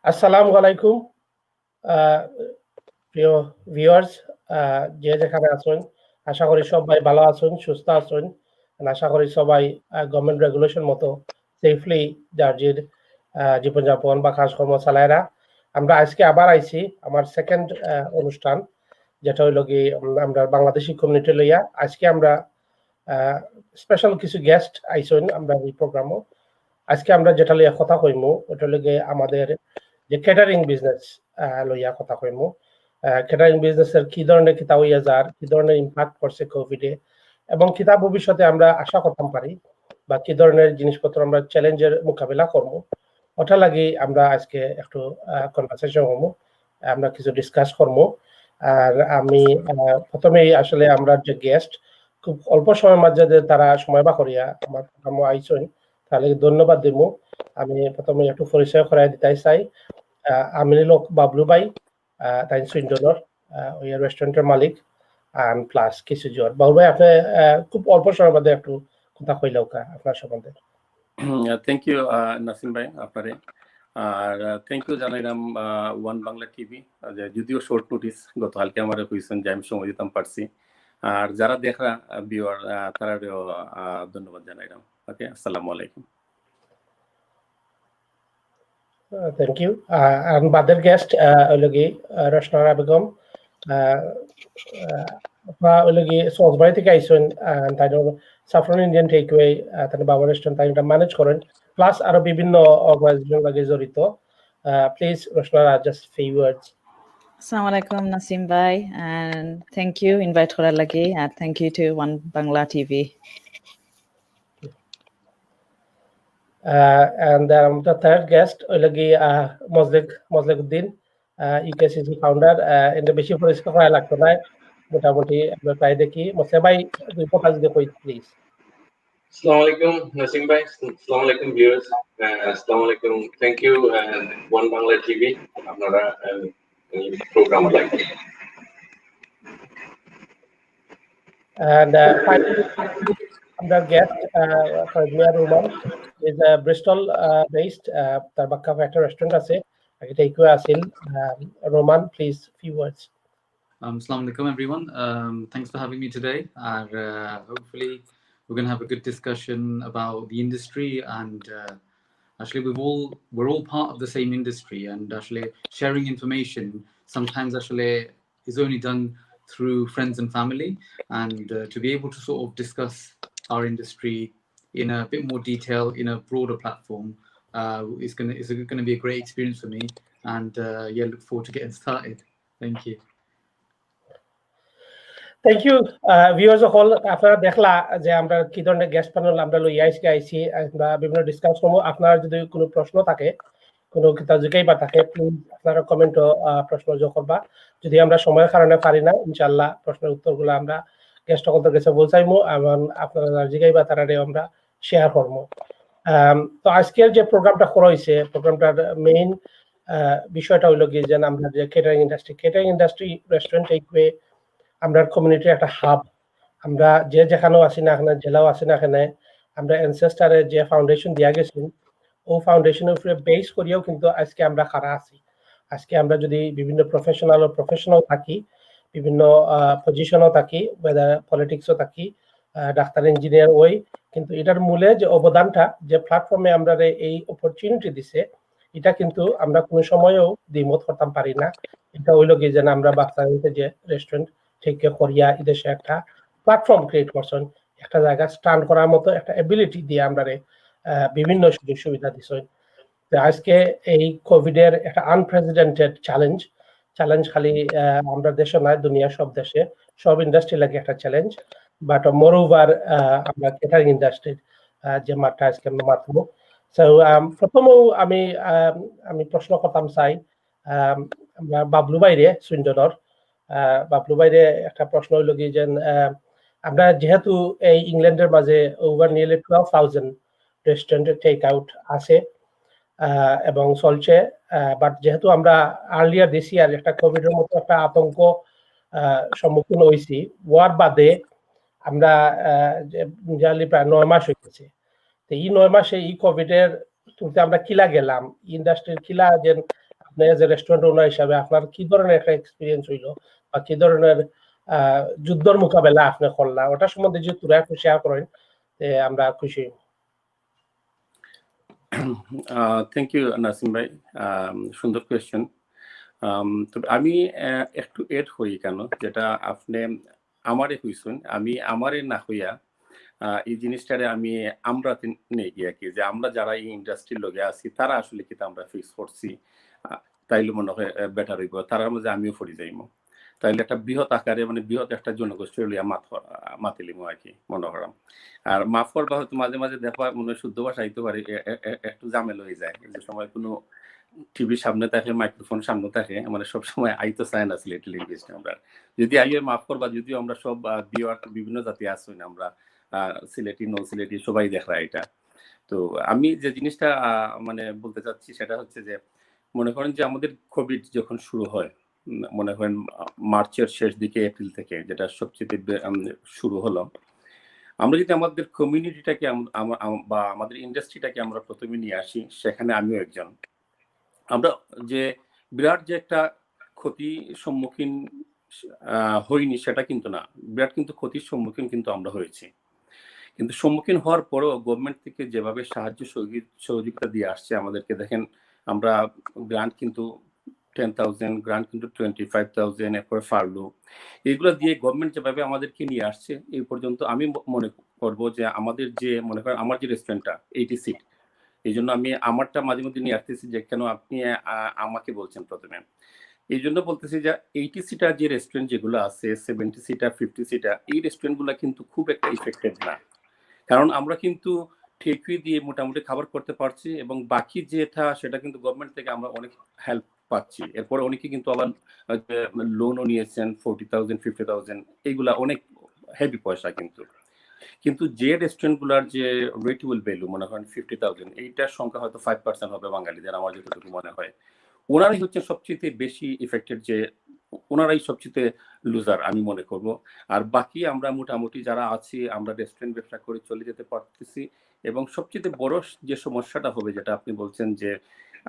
আসসালামু আলাইকুম আহ, প্রিয় ভিউয়ার্স, যে যেখানে আছেন আশা করি সবাই ভালো আছেন, সুস্থ আছেন। and আশা করি সবাই গভর্নমেন্ট রেগুলেশন মতো সেফলি যার জীবনযাপন বা কাজকর্ম চালায়রা। আমরা আজকে আবার আইছি আমার সেকেন্ড অনুষ্ঠান, যেটা হইল কি আমরা বাংলাদেশি কমিউনিটি লইয়া আজকে আমরা স্পেশাল কিছু গেস্ট আইসেন আমরা এই প্রোগ্রামও। আজকে আমরা যেটা লইয়া কথা কইমু ওটা লগে আমাদের যে ক্যাটারিং বিজনেস লইয়া কথা কইমু। ক্যাটারিং বিজনেসের কি ধরনের কিতা হইয়া যার, কি ধরনের ইম্প্যাক্ট করছে কোভিডে, এবং কিতা ভবিষ্যতে আমরা আশা করতাম পারি, বা কি ধরনের জিনিসপত্র আমরা চ্যালেঞ্জের মোকাবিলা করবো, ওটা লাগি আমরা আজকে একটু কনভারসেশন করবো, আমরা কিছু ডিসকাস করবো। আর আমি প্রথমেই আসলে আমরা যে গেস্ট খুব অল্প সময়ের মাঝে যে তারা সময় বা করিয়া আমার প্রোগ্রামে আইসেন, তাহলে ধন্যবাদ দিব। আমি প্রথমে একটু পরিচয় করাই দিতে চাই। আমি লোক বাবলু ভাই, তাই সুইন্ডনের ওই রেস্টুরেন্টের মালিক আর প্লাস কিছু জন। বাবলু ভাই, আপনি খুব অল্প সময়ের মধ্যে একটু কথা কইলেও আপনার সম্বন্ধে। থ্যাংক ইউ নাসিম ভাই আপনারে, আর থ্যাংক ইউ জানাইলাম ওয়ান বাংলা টিভি, যদিও শর্ট নোটিস গতকালকে আমার কইছেন যে আমি সময় দিতাম পারছি, আর যারা দেখা ভিউয়ার তারাও ধন্যবাদ জানাইলাম। ওকে, আসসালামু আলাইকুম। Thank you. আর বাদের গেস্ট হইল কি রশনা বেগম, হইল কি সহজবাড়ি থেকে আইসেন। তাই সাফরন ইন্ডিয়ান টেকওয়ে, তাই বাবা রেস্টুরেন্ট তাই ম্যানেজ করেন, প্লাস আরো বিভিন্ন অর্গানাইজেশন লাগে জড়িত। Please Roshna, just few words. Assalamu alaikum Nasim bhai, and thank you invite korar lagi, and thank you to One Bangla TV. And the third guest lagi Mozlikuddin, UKCC founder. In the বেশি পরিষ্কার করা লাগতো না, মোটামুটি আমরা try দেখি। Moseley ভাই দুই কথা যদি কই please. Assalamu alaikum Nasim bhai, assalamu alaikum viewers, assalamu alaikum, thank you One Bangla TV আপনারা program like. And finally, our guest Fazlia Roman is a Bristol based Tarbakka Factor restaurant আছে, আগে takeaway আছিল। Roman, please few words. Assalamu alaikum everyone. Thanks for having me today, and hopefully we're going to have a good discussion about the industry, and actually we're all part of the same industry, and actually sharing information sometimes actually is only done through friends and family, and to be able to sort of discuss our industry in a bit more detail in a broader platform is going to be a great experience for me, and yeah, look forward to getting started. Thank you. Thank you viewers সকল, আপনারা দেখলা যে আমরা কি ধরনের guest panel আমরা লই আইছি। আমরা বিভিন্ন ডিসকাস করবো। আপনার যদি কোনো প্রশ্ন থাকে, কোনো কিতা জিজ্ঞাসা থাকে, প্লিজ আপনারা কমেন্ট প্রশ্ন যোগ করবা। যদি আমরা সময়ের কারণে পারি না, ইনশাআল্লাহ প্রশ্নের উত্তরগুলো আমরা গেস্ট সকলের কাছে বলছাইমু, এবং আপনারা জিজ্ঞাসা তারারে আমরা শেয়ার করবো। তো আজকের যে প্রোগ্রামটা করা হয়েছে, প্রোগ্রামটার মেইন বিষয়টা হইল কি যে আমরা যে কেটারিং ইন্ডাস্ট্রি রেস্টুরেন্ট টেকওয়ে আমরা কমিউনিটির একটা হাব। আমরা যে যেখানেও আসি না এখানে, জেলাও আসি না এখানে, আমরা অ্যানসেস্টারে যে ফাউন্ডেশন দিয়া গেছি ও ফাউন্ডেশনের উপরে বেস করিয়াও কিন্তু আজকে আমরা খাড়া আছি। আজকে আমরা যদি বিভিন্ন প্রফেশনাল থাকি, বিভিন্ন পজিশনও থাকি, পলিটিক্সও থাকি, ডাক্তার, ইঞ্জিনিয়ার, ওই কিন্তু এটার মূলে যে অবদানটা, যে প্ল্যাটফর্মে আমরা এই অপরচুনিটি দিছে, এটা কিন্তু আমরা কোনো সময়ও দ্বিমত করতাম পারি না। এটা হইল কি যে আমরা বাচ্চাদের যে রেস্টুরেন্ট থেকে করিয়া এদেশে একটা প্ল্যাটফর্ম ক্রিয়েট করছেন, একটা জায়গা স্টান্ড করার মতো একটা এবিলিটি দিয়ে আমরা বিভিন্ন সুযোগ সুবিধা দিচ্ছেন। আজকে এই কোভিডের একটা আনপ্রেসিডেন্টেড চ্যালেঞ্জ খালি আমরা দেশে নয়, দুনিয়া সব দেশে, সব ইন্ডাস্ট্রি লাগে একটা চ্যালেঞ্জ। বাট মোর ওভার আমরা ক্যাটারিং ইন্ডাস্ট্রির যে মাঠটা আজকে আমরা মারবো। সো প্রথমেও আমি প্রশ্ন করতাম চাই আমরা বাবলু বাইরে সুইন্ডনের। বাবলু বাইরে একটা প্রশ্ন হইল কি যে আমরা যেহেতু এই ইংল্যান্ডের মাঝে over nearly 12,000 restaurant take out আছে এবং চলছে, বাট যেহেতু আমরা আর্লিয়ার দিস ইয়ার একটা কোভিডের মতো একটা আতঙ্ক সম্মুখীন হয়েছি, ওয়ার বাদে আমরা প্রায় 9 মাস হয়ে গেছে। তো এই 9 মাসে এই কোভিডের তুলতে আমরা কিলা গেলাম, ইন্ডাস্ট্রির কিলা যে আপনি এজ এ রেস্টুরেন্ট ওনার হিসাবে আপনার কি ধরনের একটা এক্সপিরিয়েন্স হইলো বা কি ধরনের যুদ্ধর মোকাবেলা আপনি করলা ওটা সম্বন্ধে যদি তোরা একটু শেয়ার করেন আমরা খুশি। থ্যাংক ইউ নাসিম ভাই, সুন্দর কোয়েশ্চেন। তবে আমি একটু এড হই কেন, যেটা আপনি আমারে কইছেন, আমি আমারে না হইয়া এই জিনিসটারে আমি আমরা নেই গিয়া কি যে আমরা যারা এই ইন্ডাস্ট্রির লগে আছি তারা আসলে কি আমরা ফিক্স করছি, তাইলে মনে হয় বেটার হইব, তার মধ্যে আমিও পড়ি যাইব, তাইলে একটা বৃহৎ আকারে মানে বৃহৎ একটা জনগোষ্ঠী লিয়া মাতিলিম আর কি মনে করাম। আর মাফ করবা হয়তো মাঝে মাঝে দেখা মনে হয় শুদ্ধ ভাষা আইতে পারে, একটু জামেল হয়ে যায় যে সময় কোনো টিভির সামনে থাকে, মাইক্রোফোন সামনে থাকে, মানে সবসময় আইতো চায় না সিলেটি ল্যাঙ্গুয়েজটা। আমরা যদি আইয়ে মাফ করবা, যদিও আমরা সব বিভিন্ন জাতি আসি না, আমরা সিলেটি নন সিলেটি সবাই দেখা এটা। তো আমি যে জিনিসটা মানে বলতে চাচ্ছি সেটা হচ্ছে যে মনে করেন যে আমাদের কোভিড যখন শুরু হয়, মনে করেন মার্চের শেষ দিকে এপ্রিল থেকে, যেটা সবচেয়ে শুরু হলো, আমরা যদি আমাদের কমিউনিটিটাকে বা আমাদের ইন্ডাস্ট্রিটাকে আমরা প্রথমে নিয়ে আসি, সেখানে আমিও একজন। আমরা যে বিরাট যে একটা ক্ষতির সম্মুখীন হইনি সেটা কিন্তু না, বিরাট কিন্তু ক্ষতির সম্মুখীন কিন্তু আমরা হয়েছি। কিন্তু সম্মুখীন হওয়ার পরেও গভর্নমেন্ট থেকে যেভাবে সাহায্য সহযোগিতা দিয়ে আসছে আমাদেরকে, দেখেন আমরা গ্রান্ট কিন্তু 10,000, গ্রান্ট কিন্তু 25,000, এরপরে ফার্লো, এগুলো দিয়ে গভর্নমেন্ট যেভাবে আমাদেরকে নিয়ে আসছে এই পর্যন্ত, আমি মনে করব যে আমাদের যে মনে করেন আমার যে রেস্টুরেন্টটা 80 সিট, এই জন্য আমি আমারটা মাঝে মধ্যে নিয়ে আসতেছি যে কেন আপনি আমাকে বলছেন প্রথমে, এই জন্য বলতেছি যে 80 সিটার যে রেস্টুরেন্ট যেগুলো আছে, 70 সিটার 50 সিটার, এই রেস্টুরেন্টগুলো কিন্তু খুব একটা ইফেক্টেড না, কারণ আমরা কিন্তু টেকওয়ে দিয়ে মোটামুটি খাবার করতে পারছি, এবং বাকি যেটা সেটা কিন্তু গভর্নমেন্ট থেকে আমরা অনেক হেল্প পাচ্ছি। এরপরে অনেকে কিন্তু আবার লোনও নিয়েছেন 40,000 50,000, এইগুলা অনেক হেভি পয়সা কিন্তু যে রেস্টুরেন্টগুলোর যে রেটেবল ভ্যালু মনে করেন 50,000, এইটার সংখ্যা হয়তো 5% হবে বাঙালিদের, আমার যতটুকু মনে হয়। ওনারাই হচ্ছে সবচেয়ে বেশি ইফেক্টেড, যে ওনারাই সবচেয়ে লুজার আমি মনে করব। আর বাকি আমরা মোটামুটি যারা আছি, আমরা রেস্টুরেন্ট ব্যবসা করে চলে যেতে পারতেছি। এবং সবচেয়ে বড় যে সমস্যাটা হবে, যেটা আপনি বলছেন যে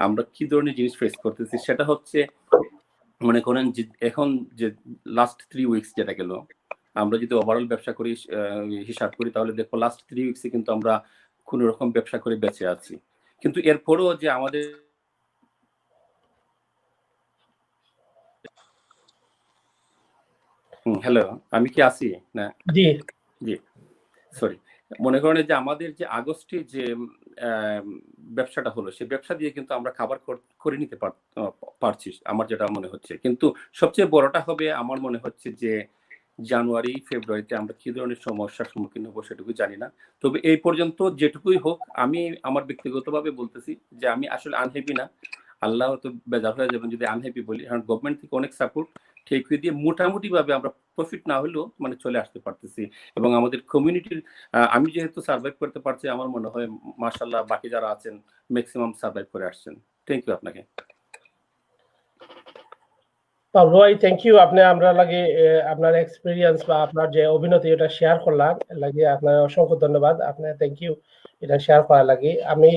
আমরা কি ধরনের জিনিস ফেস করতেছি, সেটা হচ্ছে মনে করেন যে এখন যে লাস্ট 3 উইকস যেটা গেল, আমরা যদি ওভারঅল ব্যবসা করি হিসাব করি, তাহলে দেখো লাস্ট 3 উইকসে কিন্তু আমরা কোন রকম ব্যবসা করে বেঁচে আছি। কিন্তু এরপরেও যে আমাদের হ্যালো, আমি কি আছি না? জি জি, সরি। মনে করেন যে আমাদের যে আগস্টে যে ব্যবসাটা হলো, সেই ব্যবসা দিয়ে কিন্তু আমরা খাবার করে নিতে পারছি, আমার যেটা মনে হচ্ছে। কিন্তু সবচেয়ে বড়টা হবে আমার মনে হচ্ছে যে জানুয়ারি ফেব্রুয়ারিতে আমরা কি ধরনের সমস্যার সম্মুখীন হবো সেটুকু জানি না। তবে এই পর্যন্ত যেটুকুই হোক, আমি আমার ব্যক্তিগতভাবে বলতেছি যে আমি আসলে আনহ্যাপি না। আল্লাহ তো বেজার হয়ে যাবেন যদি আনহ্যাপি বলি, কারণ গভর্নমেন্ট থেকে অনেক সাপোর্ট, টেকওয়ে দিয়ে মোটামুটি ভাবে আমরা প্রফিট না হলেও মানে চলে আসতে পারতেছি। এবং আমাদের কমিউনিটির আমি যেহেতু সার্ভাইভ করতে পারছি, আমার মনে হয় মাশাআল্লাহ বাকি যারা আছেন ম্যাক্সিমাম সার্ভাইভ করে আসছেন। থ্যাংক ইউ আপনাকে। পাবলু ভাই, থ্যাংক ইউ। আপনি আমরা লাগে আপনার এক্সপিরিয়েন্স বা আপনার যে অভিনতি এটা শেয়ার করলাম লাগে, আপনার অসংখ্য ধন্যবাদ। আপনার থ্যাংক ইউ এটা শেয়ার করার লাগে। আমি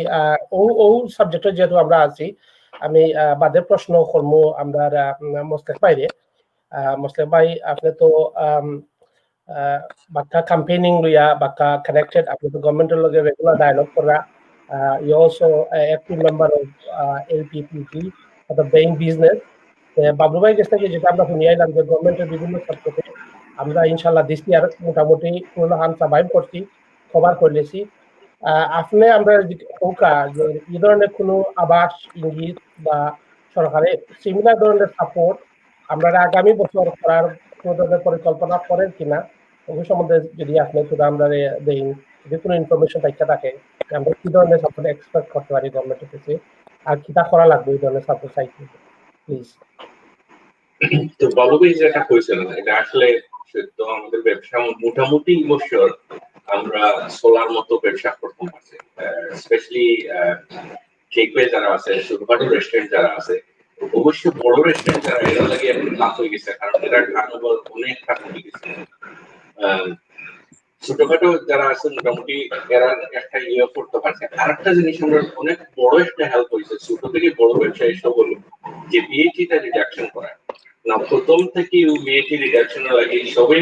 ও সাবজেক্টে যেহেতু আমরা আছি, আমি বাদে প্রশ্ন করবো আমরা মোস্তাক বাইরে। মোস্তাক ভাই, আপনি তো বাক্কা ক্যাম্পেইনিং লইয়া বাক্কা কানেক্টেড, আপনি তো গভর্নমেন্টের লগে রেগুলার ডায়ালগ করা। You also active member of LPPP, অর্থাৎ বেইং বিজনেস। বাবলু ভাই কাছ থেকে যেটা আমরা শুনে আইলাম যে গভর্নমেন্টের বিভিন্ন সাবজেক্টে আমরা ইনশাল্লাহ দিস ইয়ার মোটামুটি পুরো হান সার্ভাইভ করছি, কভার করলেছি। আপনি আমরা ওকা যে এই ধরনের কোনো আবাস ইঙ্গিত বা সরকারের সিমিলার ধরনের সাপোর্ট আমরা আগামী বছর করার কোনো ধরনের পরিকল্পনা করেন কিনা, ওই সম্বন্ধে যদি আপনি একটু আমরা দেন, যদি কোনো ইনফরমেশন থাকে আমরা কি ধরনের সাপোর্ট এক্সপেক্ট করতে পারি গভর্নমেন্টের কাছে, আর কিটা করা লাগবে এই ধরনের সাপোর্ট চাইতে, প্লিজ। তো বাবু ভাই যেটা কইছেন এটা আসলে সত্য। আমাদের ব্যবসা মোটামুটি বছর আমরা সোলার মতো ব্যবসা করতে পারছি, স্পেশালি টেকওয়ে যারা আছে, ছোটখাটো রেস্টুরেন্ট যারা আছে, অবশ্য বড় রেস্টুরেন্ট যারা, এরা লাগে একটু লাভ হয়ে গেছে, কারণ এরা টার্নওভার অনেকটা কমে গেছে। ছোটখাটো যারা আছে মোটামুটি এরা একটা ইয়ে করতে পারছে। আরেকটা জিনিস আমরা অনেক বড় একটা হেল্প হয়েছে ছোট থেকে বড় ব্যবসায়ী সব হলো যে বিএটিটা রিডাকশন করা। না প্রথম থেকে বিএটি রিডাকশনের লাগে সবাই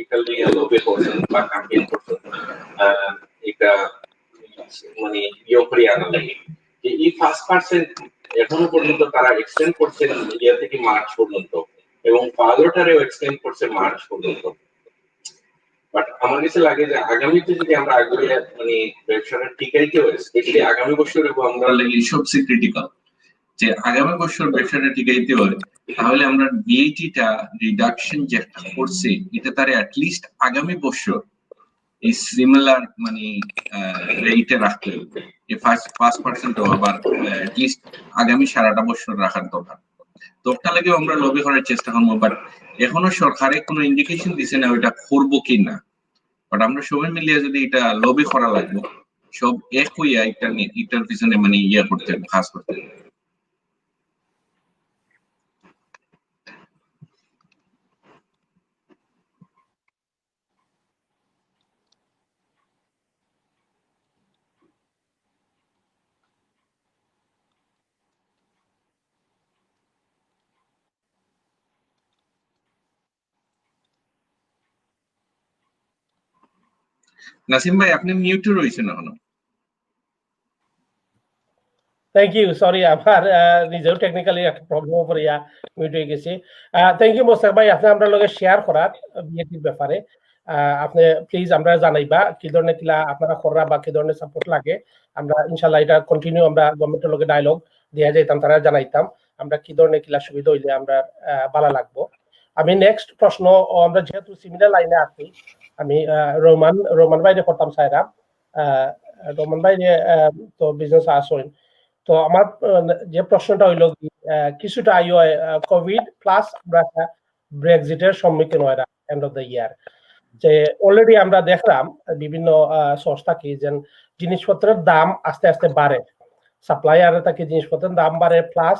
একটা লবে করছেন বা ক্যাম্পেইন করছেন এটা মানে ইয়ে করে আনা লাগে যে এই 5% এখনো পর্যন্ত তারা এক্সটেন্ড করছেন ইয়ে থেকে মার্চ পর্যন্ত এবং ফার্দারটারেও এক্সটেন্ড করছে মার্চ পর্যন্ত। বাট আমার কাছে লাগে যে আগামীতে যদি আমরা আগে মানে ব্যবসাটা টিকাইতে হয় স্পেশালি আগামী বছর এবং আমরা লাগে সবচেয়ে ক্রিটিক্যাল যে আগামী বছর ব্যবসাটা টিকাইতে হয় তাহলে আমরা ভিএটিটা রিডাকশন যে একটা করছে এটা তার অ্যাটলিস্ট আগামী বছর এই সিমিলার মানে রেটে রাখতে হবে। এই 5% আবার অ্যাটলিস্ট আগামী সারাটা বছর রাখার দরকার। তোটা লাগে আমরা লবি করার চেষ্টা করবো বাট এখনো সরকারে কোনো ইন্ডিকেশন দিছে না ওইটা করবো কিনা। বাট আমরা সবাই মিলিয়ে যদি এটা লবি করা লাগবে সব এক হইয়া এটার পিছনে মানে ইয়ে করতে হবে কাজ করতে হবে। নাসিম ভাই আপনি মিউটে রয়েছেন এখনো। থ্যাংক ইউ সরি আমার নিজেও টেকনিক্যালি একটা প্রবলেম উপরে মিউট হয়ে গেছি। থ্যাংক ইউ মোস্তাক ভাই আপনি আমরা লগে শেয়ার করার বিএটির ব্যাপারে আপনি প্লিজ আমরা জানাইবা কি ধরনের কিলা আপনারা করা বা কি ধরনের সাপোর্ট লাগে আমরা ইনশাআল্লাহ এটা কন্টিনিউ আমরা গভর্নমেন্টের লগে ডায়ালগ দিয়া যাইতাম তারা জানাইতাম আমরা কি ধরনের কিলা সুবিধা হইলে আমরা ভালো লাগবো। আমি নেক্সট প্রশ্ন আমরা যেহেতু সিমিলার লাইনে আছি আমি রোমান ভাই করতাম সাইরা রোমান ভাই তো বিজনেস আসেন তো আমার যে প্রশ্নটা হইল কিছুটা আইও কোভিড প্লাস আমরা ব্রেক্সিটের সম্মুখীন হয় এন্ড অফ দ্য ইয়ার যে অলরেডি আমরা দেখলাম বিভিন্ন সোর্স থাকি যে জিনিসপত্রের দাম আস্তে আস্তে বাড়ে সাপ্লায়ারে থাকি জিনিসপত্রের দাম বাড়ে প্লাস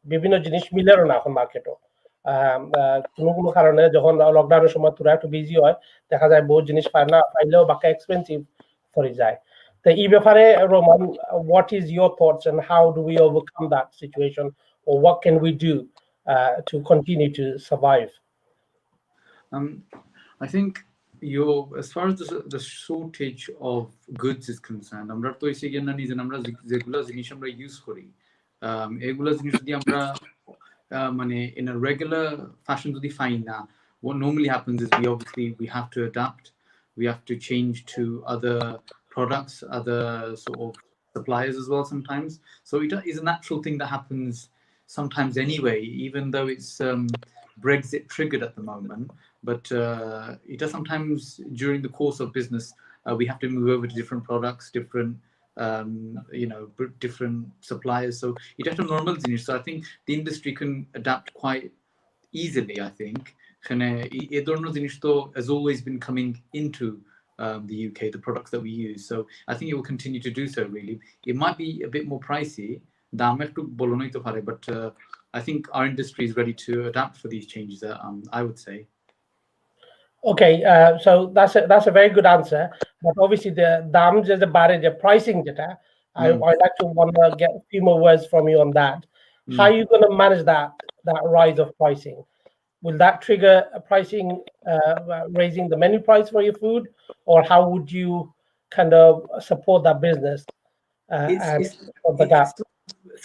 বিভিন্ন জিনিস মিলেও না এখন মার্কেটও কোনো কোনো কারণে যখন লকডাউনের সময় তোরা একটু বিজি হয় দেখা যায় বহু জিনিস পাইলেও বাকি এক্সপেন্সিভ করে যায়। তো এই ব্যাপারে Roman what is your thoughts and how do we overcome that situation or what can we do to continue to survive? I think as far as the shortage of goods is concerned আমরা তো এসে গিয়ে না নিজে আমরা যেগুলো জিনিস আমরা ইউজ করি এগুলো জিনিস যদি আমরা মানে in a regular fashion যদি পাই না what normally happens is we have to adapt, we have to change to other products, other sort of suppliers as well sometimes. So it is a natural thing that happens sometimes anyway, even though it's Brexit triggered at the moment. But it does sometimes during the course of business, we have to move over to different products, different different suppliers. So it has a normal thing. So I think the industry can adapt quite easily, I think. Has always been coming into the UK, the products that we use. So I think it will continue to do so, really. It might be a bit more pricey, but I think our industry is ready to adapt for these changes, I would say. Okay, so that's a very good answer. But obviously the dams is the pricing data. I'd like to want to get a few more words from you on that. How are you going to manage that rise of pricing? Will that trigger a pricing, raising the menu price for your food, or how would you kind of support that business?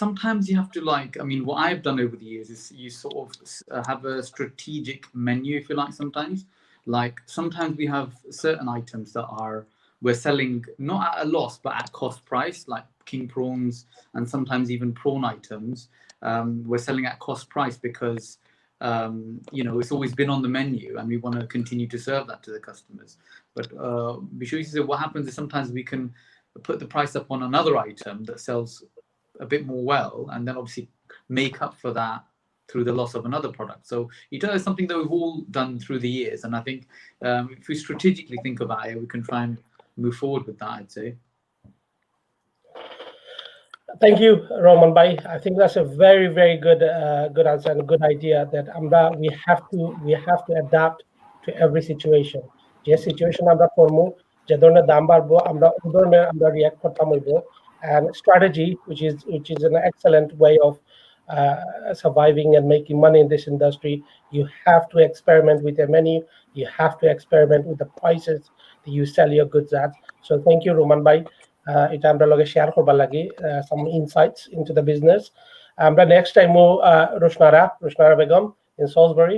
Sometimes you have to what I've done over the years is you sort of have a strategic menu, if you like, sometimes. Like sometimes we have certain items that we're selling not at a loss, but at cost price, like king prawns and sometimes even prawn items. We're selling at cost price because it's always been on the menu and we want to continue to serve that to the customers. But what happens is sometimes we can put the price up on another item that sells a bit more well and then obviously make up for that through the loss of another product. So it is something that we've all done through the years, and I think if we strategically think about it, we can try and move forward with that, I'd say. Thank you, Roman Bhai. I think that's a very, very good answer and a good idea that we have to adapt to every situation. যে situation আমরা করবো, যে ধরনের দাম বাড়বো, আমরা ওই ধরনের আমরা রিয়াক্ট করতাম হইব। And strategy, which is an excellent way of surviving and making money in this industry. You have to experiment with your menu. You have to experiment with the prices that you sell your goods at. So thank you, Roman Bhai. Ita amra loge share korbar lagi some insights into the business. Amra next time Rushnara Begum in Salisbury.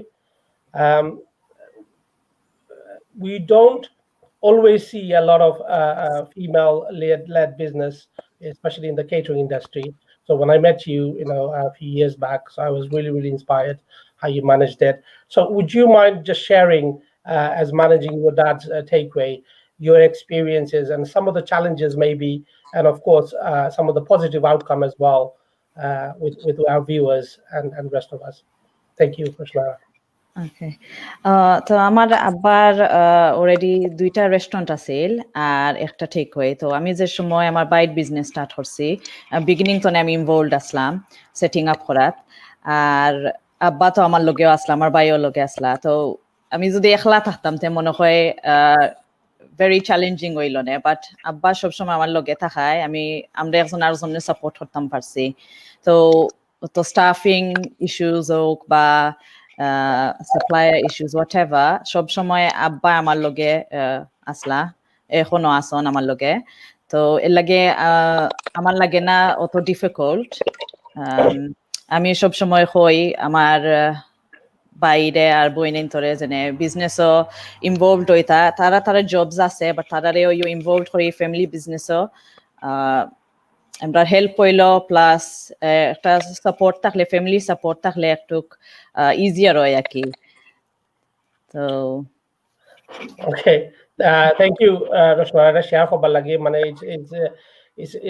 We don't always see a lot of female-led business, especially in the catering industry. So when I met you, a few years back, so I was really, really inspired how you managed it. So would you mind just sharing, as managing your dad's takeaway, your experiences and some of the challenges maybe, and of course, some of the positive outcome as well, with our viewers and rest of us. Thank you, Krishna. ওকে, তো আমার আব্বার already 2টা restaurant আছিল আর একটা takeaway. তো আমি যে সময় আমার বাইট বিজনেস স্টার্ট করছি, বিগিনিং তো আমি ইনভলভড আসলাম সেটিং আপ করাত, আর আব্বা তো আমার লগেও আসলা, আমার ভাইও লগে আসলা। তো আমি যদি একলা থাকতাম তে মনে হয় ভেরি চ্যালেঞ্জিং হইল না, বাট আব্বা সবসময় আমার লগে থাকায় আমরা একজন আরেকজনের সাপোর্ট করতাম পারছি। তো স্টাফিং ইস্যুস হোক বা সাপ্লায়ার ইস্যুস হোয়াটএভার, সব সময় আব্বা আমার লগে আসলা, এখনো আসন আমার লগে। তো এর লাগে আমার লাগে না অত ডিফিকাল্ট। আমি সব সময় হই আমার বাইরে আর বইনেন তোরে যেনে বিজনেসও ইনভলভড হইতা, তারা জবস আছে বাট তারারেও ইনভলভড হই ফ্যামিলি বিজনেসও। আমরা হেল্প হইলো প্লাস একটা সাপোর্ট থাকলে, ফ্যামিলি সাপোর্ট থাকলে একটু ইজিয়ার হয় আর কি। তো Okay, thank you, Rashmara. Share করবার লাগে, মানে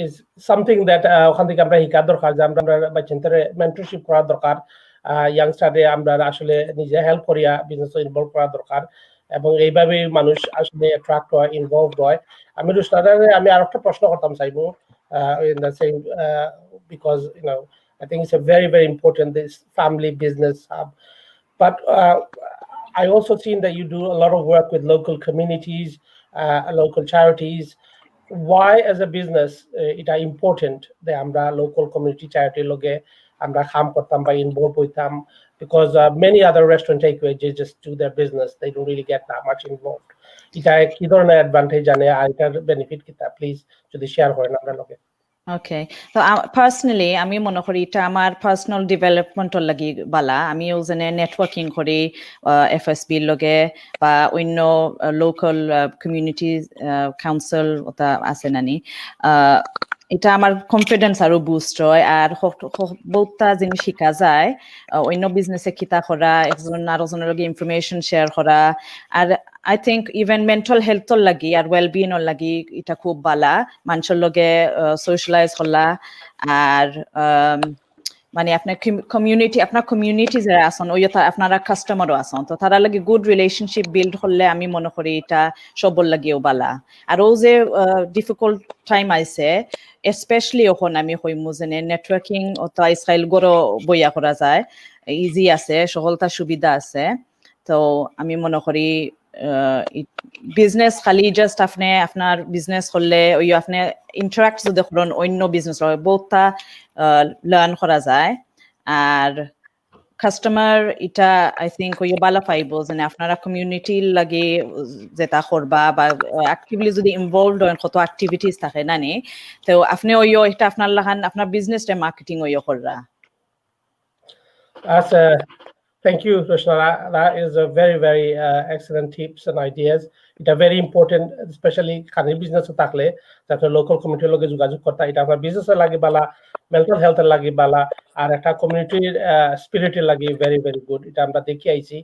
is something that ওখান থেকে আমরা শিকার দরকার, যে আমরা বাচ্চাদের মেন্টরশিপ করার দরকার, ইয়াংস্টারে আমরা আসলে নিজে হেল্প করিয়া বিজনেস ইনভলভ করা দরকার, এবং এইভাবে মানুষ আসলে অ্যাট্রাক্ট হয়, ইনভলভ হয়। আমি রুশনারে আমি আরেকটা প্রশ্ন করতাম চাইবো, in the same because I think it's a very, very important, this family business hub, but I also seen that you do a lot of work with local communities, local charities. Why, as a business, it is important that আমরা local community charity loge আমরা কাম করতাম বা involved হইতাম? Because many other restaurant takeaway, they just do their business, they don't really get that much involved. এটা কি ধরনের advantage আনে আর এটার বেনিফিট কিতা, প্লিজ যদি শেয়ার করেন আমরা লগে। ওকে, তো পার্সোনালি আমি মনে করি এটা আমার পার্সোনাল ডেভেলপমেন্টর লাগি বালা। আমিও যেনে নেটওয়ার্কিং করি এফএসবির লগে বা অন্য লোকাল কমিউনিটি কাউন্সিল ওটা আছে নানি, এটা আমার কনফিডেন্স আরো বুস্ট হয় আর বহুতটা জিনিস শিখা যায়। অন্য বিজনেসে কিতা করা, একজন আরেকজনের লগে ইনফরমেশন শেয়ার করা, আর আই থিঙ্ক ইভেন মেন্টাল হেলথর লাগি আর ওয়েলবিংর লাগি এটা খুব বালা, মানুষের লগে সোশ্যালাইজ করলা। আর মানে আপনার কমিউনিটি যারা আছেন ওই আপনারা কাস্টমারও আছেন, তো তারা লাগে গুড রিলেশনশিপ বিল্ড করলে আমি মনে করি এটা সবর লাগিও বালা। আর ও যে ডিফিকাল্ট টাইম আইছে, স্পেশালি এখন আমি কইমু যেনে নেটওয়ার্কিং ওটা আইসকাইল গড়ো বইয়া করা যায়, ইজি আছে, সহলতা সুবিধা আছে। তো আমি মনে করি বিজনেস খালি জাস্ট আপনি আপনার বিজনেস করলে ওই আপনি ইন্টারাক্ট যদি করেন অন্য বিজনেস বহুতটা লার্ন করা যায়। আর কাস্টমার এটা আই থিঙ্ক ওই বালা পাইব যে আপনারা কমিউনিটির লাগে যেটা করবা বা অ্যাক্টিভলি যদি ইনভলভড হন, কত অ্যাক্টিভিটিস থাকে না নি, তো আপনি ওই এটা আপনার লাগান আপনার বিজনেসটা মার্কেটিং ওই কররা। Thank you, Krishna. That is a very, very excellent tips and ideas. It are very important, especially খানির business থাকলে যাতে local community লগে যোগাযোগ করতে, এটা আপনার business এর লাগে বালা, mental health এর লাগে বালা, আর একটা community spirit এর লাগে very, very good. এটা আমরা দেখি আইছি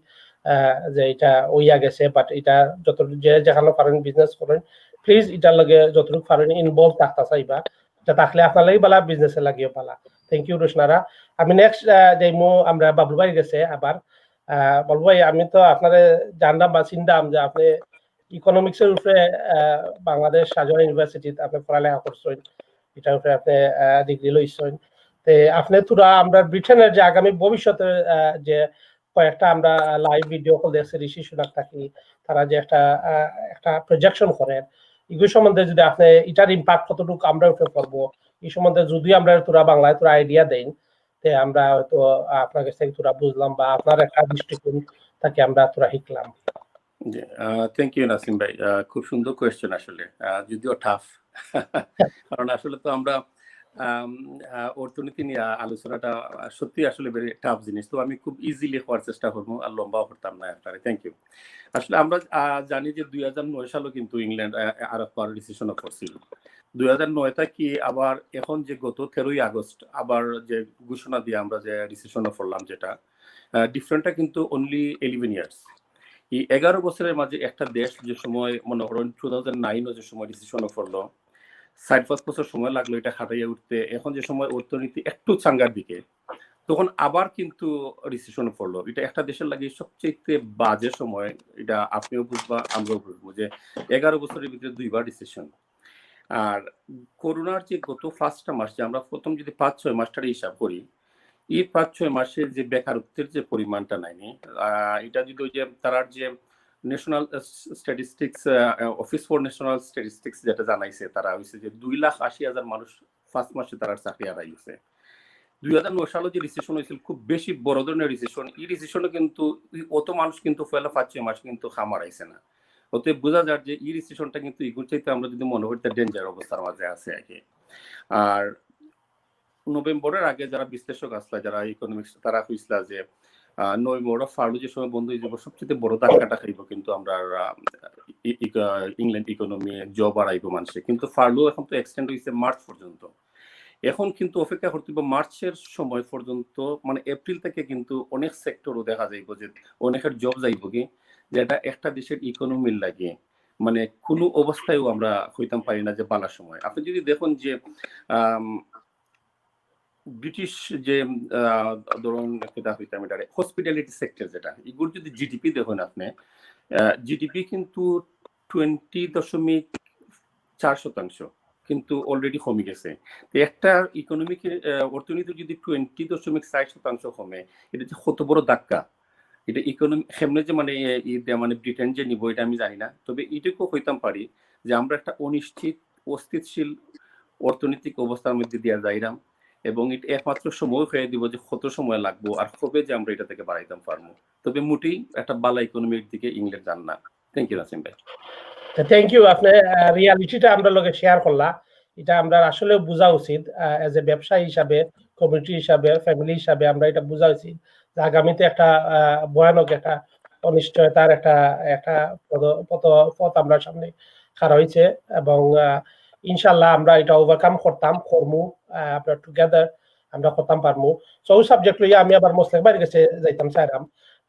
যে এটা ওইয়া গেছে, বাট এটা যত যে যেখানে পারেন বিজনেস করেন, প্লিজ এটার লগে যতটুকু পারেন ইনভলভ থাকতে চাইবা, এটা থাকলে আপনার লাগে বালা, বিজনেস এর লাগিও বালা। Thank you Rushnara. আমি নেক্সট যাইমু আমরা বাবলু ভাই গেছে আবার। বাবলু ভাই, আমি তো আপনারে জানলাম বা চিনতাম যে আপনি ইকোনমিক্সের উপরে বাংলাদেশ শাহজাহান ইউনিভার্সিটিতে আপনি পড়ালেখা করছেন, এটার উপরে আপনি ডিগ্রি লইছেন। তে আপনি তোরা আমরা ব্রিটেনের যে আগামী ভবিষ্যতের যে কয়েকটা আমরা লাইভ ভিডিও কল দেখছি ঋষি সুনাক থাকি, তারা যে একটা প্রজেকশন করেন এগুলো সম্বন্ধে যদি আপনি এটার ইম্প্যাক্ট কতটুকু আমরা উঠে পড়বো এই সম্বন্ধে যদি আমরা তোরা বাংলায় তোরা আইডিয়া দেন, তে আমরা হয়তো আপনার কাছ থেকে তোরা বুঝলাম বা আপনার একটা দৃষ্টিকোণ থেকে আমরা তোরা শিখলাম। থ্যাংক ইউ নাসিম ভাই, খুব সুন্দর কোয়েশ্চেন আসলে, যদিও টাফ কারণ আসলে তো আমরা অর্থনীতি নিয়ে আলোচনাটা সত্যি আসলে ভেরি টাফ জিনিস, তো আমি খুব ইজিলি হওয়ার চেষ্টা করবো আর লম্বাও করতাম না আপনারে। Thank you. আসলে আমরা জানি যে 2009 সালে কিন্তু ইংল্যান্ড আরব পাওয়ার ডিসিশন করছিল। 2009টা কি আবার এখন যে গত 13ই আগস্ট আবার যে ঘোষণা দিয়ে আমরা যে ডিসিশন করলাম, যেটা ডিফারেন্টটা কিন্তু অনলি 11 ইয়ার্স। এই 11 বছরের মাঝে একটা দেশ যে সময় মনে করেন 2009 যে সময় ডিসিশন করলো, 4-5 বছর সময় লাগলো এটা খাটাইয়া উঠতে, এখন যে সময় অর্থনীতি একটু চাঙ্গার দিকে তখন আবার কিন্তু রিসেশন পড়লো। এটা একটা দেশের লাগে সবচেয়ে বাজে সময়, এটা আপনিও বুঝবা আমরাও বুঝবো যে 11 বছরের ভিতরে 2বার রিসেশন। আর করোনার যে গত 1টা মাস, যে আমরা প্রথম যদি 5-6 মাসটার হিসাব করি, এই 5-6 মাসে যে বেকারত্বের যে পরিমাণটা নাইনি, এটা যদি ওই যে তার যে national statistics office for national statistics যেটা জানাইছে, তারা হয়েছে যে 2,80,000 মানুষ 1st মাসে তারা চাকরি হারাইছে। 2009 সালে যে রিসেশন হয়েছিল খুব বেশি বড় ধরনের রিসেশন, এই রিসেশনে কিন্তু অত মানুষ কিন্তু পয়লা 5-6 মাস কিন্তু খামারাইছে না। অতএব বোঝা যায় যে এই রিসেশনটা কিন্তু এগুলো চাইতে আমরা যদি মনে করি ডেঞ্জার অবস্থার মাঝে আছে আগে। আর নভেম্বরের আগে যারা বিশ্লেষক আসলা, যারা ইকোনমিক্স, তারা হইছিল যে নভেম্বর ফার্লু যে সময় বন্ধ হয়ে যাবো সবচেয়ে বড় ধাক্কাটা খাইব কিন্তু আমরা ইংল্যান্ড ইকোনমি, জব হারাইব মানুষে। কিন্তু ফার্লু এখন তো এক্সটেন্ড হয়েছে মার্চ পর্যন্ত। এখন কিন্তু অপেক্ষা করতে হবে মার্চের সময় পর্যন্ত, মানে এপ্রিল থেকে কিন্তু অনেক সেক্টরও দেখা যাইব যে অনেকের জব যাইব কি, যেটা একটা দেশের ইকোনমির লাগে মানে কোনো অবস্থায়ও আমরা হইতাম পারি না যে বালার সময়। আপনি যদি দেখুন যে ব্রিটিশ যে ধরুন হসপিটালিটি সেক্টর যেটা, এগুলো যদি জিডিপি দেখুন আপনি, জিডিপি কিন্তু 20.4% কিন্তু অলরেডি কমে গেছে। একটা ইকোনমিক অর্থনীতি যদি 20.4% কমে, এটা যে কত বড় ধাক্কা। এটা ইকোনমি সেমনে যে মানে মানে ব্রিটেন যে নিব এটা আমি জানি না, তবে এটুকু হইতাম পারি যে আমরা একটা অনিশ্চিত অস্থিতিশীল অর্থনৈতিক অবস্থার মধ্যে দিয়া যাইরাম, এবং এটা একমাত্র সময় হয়ে দিব যে কত সময় লাগবো আর কবে যে আমরা এটা থেকে বাড়াইতাম পারবো। তবে মোটেই একটা ভালো ইকোনমির দিকে ইংল্যান্ড যান না। থ্যাংক ইউ নাসিম ভাই। Thank you. আপনি রিয়ালিটিটা আমরা লগে শেয়ার করলা, এটা আমরা আসলে বোঝা উচিত এজ এ ব্যবসায়ী হিসাবে, কমিউনিটি হিসাবে, ফ্যামিলি হিসাবে আমরা এটা বোঝা উচিত যে আগামীতে একটা ভয়ানক একটা অনিশ্চয়তার একটা পথ আমরা সামনে খাড়া হয়েছে, এবং ইনশাল্লাহ আমরা এটা ওভারকাম করমু, আপনার টুগেদার আমরা করতাম পারমু। সো ওই সাবজেক্ট লইয়া আমি আবার মোসলেক ভাইয়ের কাছে যাইতাম চাইলাম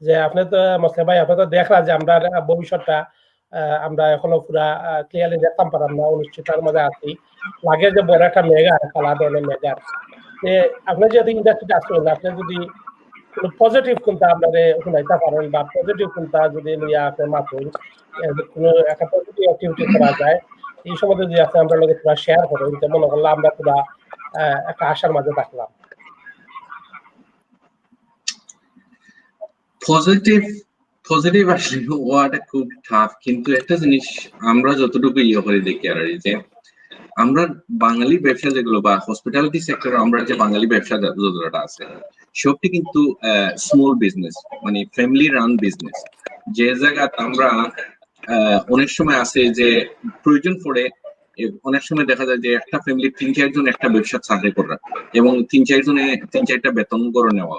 যে আপনি তো মোসলেক ভাই, আপনি তো দেখলা যে আমরা ভবিষ্যৎটা আমরা এখনো পুরা ক্লিয়ারলি দেখতাম পারলাম না, অনিশ্চয়তার মধ্যে আছি। লাগে যে বড় একটা মেগার খেলা ধরনের মেগার, আপনি যেহেতু ইন্ডাস্ট্রিতে আসছেন, আপনি যদি কোনো পজিটিভ কোনটা আপনাদের শুনাইতে পারেন বা পজিটিভ কোনটা যদি লইয়া আপনি মাতুন, কোনো একটা পজিটিভ অ্যাক্টিভিটি করা যায় এই সম্বন্ধে যদি আপনি আমরা লোকে পুরা শেয়ার করেন, যে মনে করলাম আমরা পুরা একটা আশার মাঝে থাকলাম। পজিটিভ আসলে ওয়াটা খুব টাফ, কিন্তু একটা জিনিস আমরা যতটুকু করে দেখি আর যে আমরা বাঙালি ব্যবসা যেগুলো বা হসপিটালিটি সেক্টরে আমরা যে বাঙালি ব্যবসা যতটা আছে সবটি কিন্তু স্মল বিজনেস, মানে ফ্যামিলি রান বিজনেস। যে জায়গায় আমরা অনেক সময় আছে যে প্রয়োজন পড়ে, অনেক সময় দেখা যায় যে একটা ফ্যামিলির 3-4 জন একটা ব্যবসা চাকরি করা এবং 3-4 জনে 3-4টা বেতন করে নেওয়া।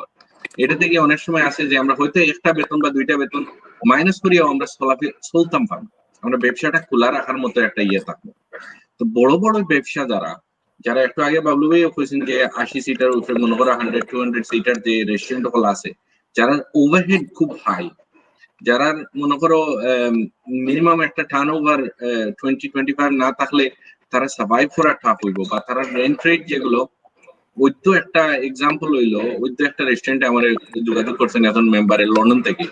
এটা থেকে অনেক সময় আছে যে আমরা হয়তো একটা বেতন বা 2টা বেতন মাইনাস করিয়াও আমরা চলতাম পারবো, আমরা ব্যবসাটা খোলা রাখার মতো একটা থাকবো। তো বড় বড় ব্যবসা যারা একটু আগে বাবলু ভাই কইছেন যে 80 সিটার উপরে মনে করো 100-200 সিটার যে রেস্টুরেন্ট হল আছে, যারা ওভারহেড খুব হাই, যারা মনে করো মিনিমাম একটা টার্নওভার 20-25 না থাকলে তারা সার্ভাইভ করা টাফ হইব, বা তারা রেন্ট রেট যেগুলো, ওই তো একটা এক্সাম্পল হইলো, ওই তো একটা রেস্টুরেন্টে আমার যোগাযোগ করছেন এখন মেম্বারের লন্ডন থেকে,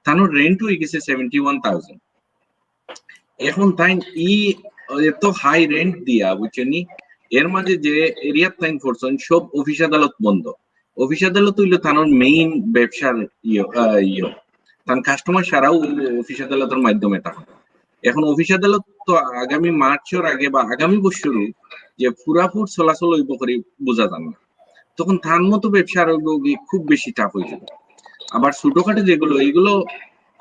তার রেন্ট হয়ে গেছে 71,000। এখন তাই এত হাই রেন্ট দিয়া বুঝছেন, এর মাঝে যে এরিয়া টাইম করছেন সব অফিস আদালত বন্ধ, অফিস আদালত হইলো তার মেইন ব্যবসার তার কাস্টমার সারাও অফিস আদালতের মাধ্যমে তা এখন অফিস আদালত তো আগামী মার্চের আগে বা আগামী বছরও যে পুরাপুর চলাচল হইব করে বোঝা যান না, তখন তার মতো ব্যবসা আরো খুব বেশি টাফ হয়ে যাবে। আবার ছোটখাটো যেগুলো এইগুলো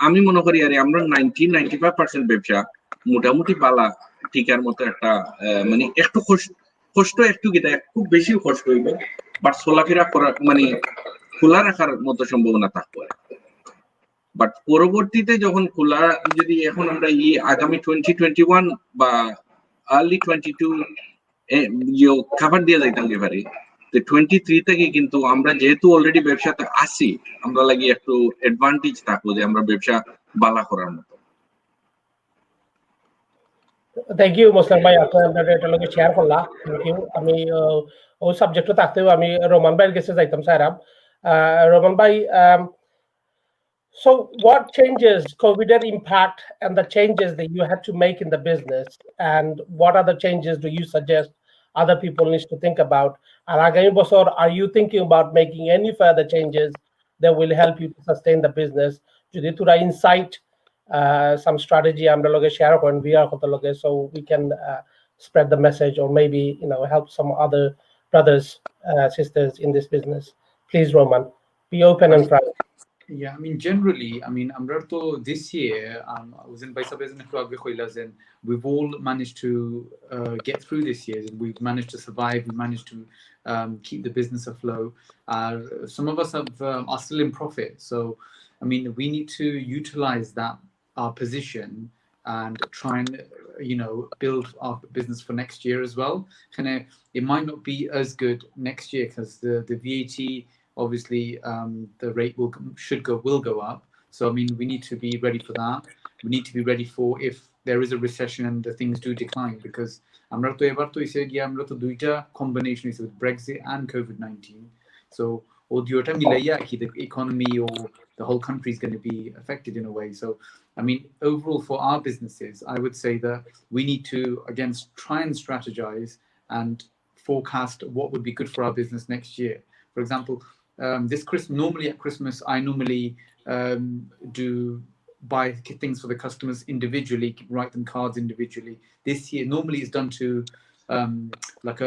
আমি মনে করি আর আমরা 95% ব্যবসা মোটামুটি পালা টিকার মতো একটা মানে একটু কষ্ট একটু গিটা খুব বেশি কষ্ট হইব, বাট চলাফেরা করার মানে খোলা রাখার মতো সম্ভাবনা থাকবে। বাট পরবর্তীতে যখন খোলা যদি এখন আমরা আগামী 2021 বা আর্লি 22 খাবার দিয়ে যাইতাম এবারে 23 থেকে কিন্তু আমরা যেহেতু অলরেডি ব্যবসাতে আছি, আমরা লাগি একটু অ্যাডভান্টেজ থাকবো যে আমরা ব্যবসা বালা করার মতো। থ্যাংক ইউ মোসলাম ভাই, আপনার এটা লোকে শেয়ার করলা। Thank you. আমি ওই সাবজেক্টে থাকতেও আমি রোমান ভাইয়ের কাছে যাইতাম চাইরাম। রোমান ভাই, so what changes COVID impact and the changes that you had to make in the business, and what other changes do you suggest other people need to think about? And agami bosor, are you thinking about making any further changes that will help you to sustain the business? Jodi tura insight some strategy amra loge share koren VR koto loge, so we can spread the message, or maybe help some other brothers sisters in this business. Please, Roman, be open and frank. Yeah, I mean, generally, I mean, আমরা তো this year, Uzen by Sabezin একটু আগে কইলা যে we've all managed to get through this year. We've managed to survive. We managed to keep the business afloat. Some of us are still in profit. So, I mean, we need to utilize our position and try and build our business for next year as well. It might not be as good next year because the VAT, obviously the rate will go up. So I mean, we need to be ready for that. We need to be ready for if there is a recession and the things do decline, because আমরা তো এবার তো এসে গিয়ে আমরা তো দুইটা combination is with Brexit and COVID-19. So ও দুইটা মিলাইয়া কি the economy or the whole country is going to be affected in a way. So I mean, overall for our businesses, I would say that we need to again try and strategize and forecast what would be good for our business next year. For example, this Christmas, normally at Christmas, I normally do buy things for the customers individually, write them cards individually. This year, normally it's done to like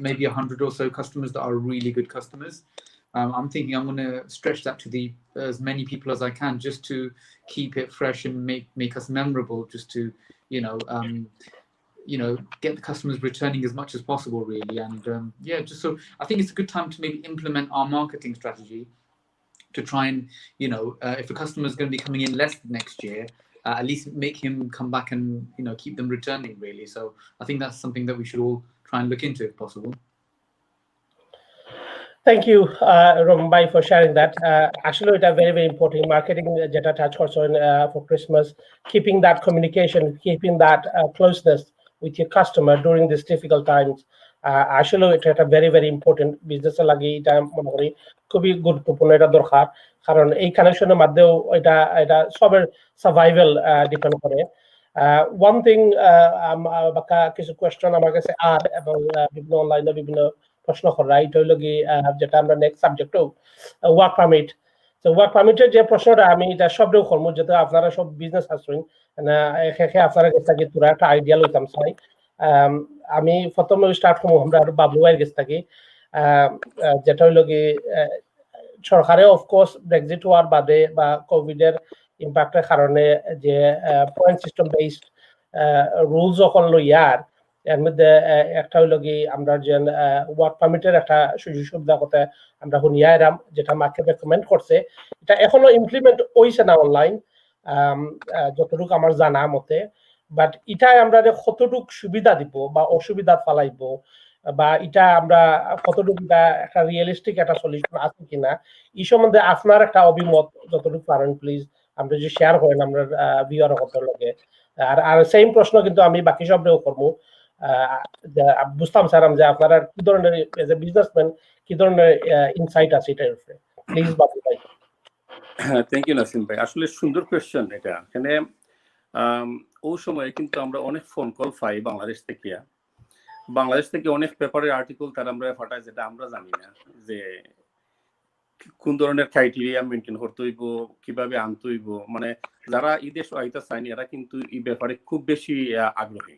maybe 100 or so customers that are really good customers. I'm thinking I'm going to stretch that to as many people as I can, just to keep it fresh and make us memorable, just to get the customers returning as much as possible, really. And just so I think it's a good time to maybe implement our marketing strategy to try and if a customer is going to be coming in less next year, at least make him come back and keep them returning, really. So I think that's something that we should all try and look into if possible. Thank you, Roman Bhai, for sharing that. Actually, it's very, very important. Marketing jeta touch also for Christmas, keeping that communication, keeping that closeness with your customer during these difficult times. Actually, it's a very, very important business. Lagi এটা মনে করি খুবই গুরুত্বপূর্ণ, এটা দরকার, কারণ এই কানেকশনের মাধ্যমেও এটা সবের সার্ভাইভাল ডিপেন্ড করে। One thing, বাকা কিছু কোয়েশ্চন আমার কাছে আর এবং বিভিন্ন অনলাইনে বিভিন্ন প্রশ্ন করা, এটা হইল কি যেটা আমরা নেক্সট সাবজেক্টও ওয়ার্ক পারমিট। তো ওয়ার্ক পারমিটের যে প্রশ্নটা আমি এটা সবরেও করবো, যেহেতু আপনারা সব বিজনেস আসছেন, আপনারা কাছ থেকে তোরা একটা আইডিয়া লইতাম চাই। আমি প্রথমে স্টার্ট করবো আমরা বাবলু ভাইয়ের কাছ থেকে, যেটা হইল কি সরকারে অফকোর্স ব্রেক্সিট হওয়ার বাদে বা কোভিড এর ইম্প্যাক্টের কারণে যে পয়েন্ট সিস্টেম বেসড রুলস যখন লইয়ার, এর মধ্যে একটা হইল কি আমরা যে ওয়ার্ক পারমিটের একটা সুযোগ সুবিধা কথা আমরা শুনিয়া এরাম, যেটা মার্কেট রেকমেন্ড করছে, এটা এখনো ইমপ্লিমেন্ট হইছে না অনলাইন যতটুকু আমার জানা মতে। বাট এটাই আমরা কতটুকু সুবিধা দিব বা অসুবিধা ফালাইব, বা এটা আমরা কতটুকু একটা রিয়েলিস্টিক একটা সলিউশন আছে কিনা, এই সম্বন্ধে আপনার একটা অভিমত যতটুকু পারেন প্লিজ আমরা যদি শেয়ার করেন আমরা ভিউয়ার কত লাগে। আর সেম প্রশ্ন কিন্তু আমি বাকি সবরেও করবো। বুঝতাম স্যার যে আপনারা কি ধরনের এজ এ বিজনেসম্যান কি ধরনের ইনসাইট আছে এটার উপরে, প্লিজ বাবু ভাই। থ্যাংক ইউ নাসিম ভাই, আসলে সুন্দর কোয়েশ্চেন এটা। এখানে ওই সময় কিন্তু আমরা অনেক ফোন কল পাই বাংলাদেশ থেকে অনেক পেপারের আর্টিকেল তারা আমরা ফাটাই, যেটা আমরা জানি না যে কোন ধরনের ক্রাইটেরিয়া মেনটেন করতে হইব, কিভাবে আনতে হইব, মানে যারা এই দেশ আইতে চায়নি এরা কিন্তু এই ব্যাপারে খুব বেশি আগ্রহী।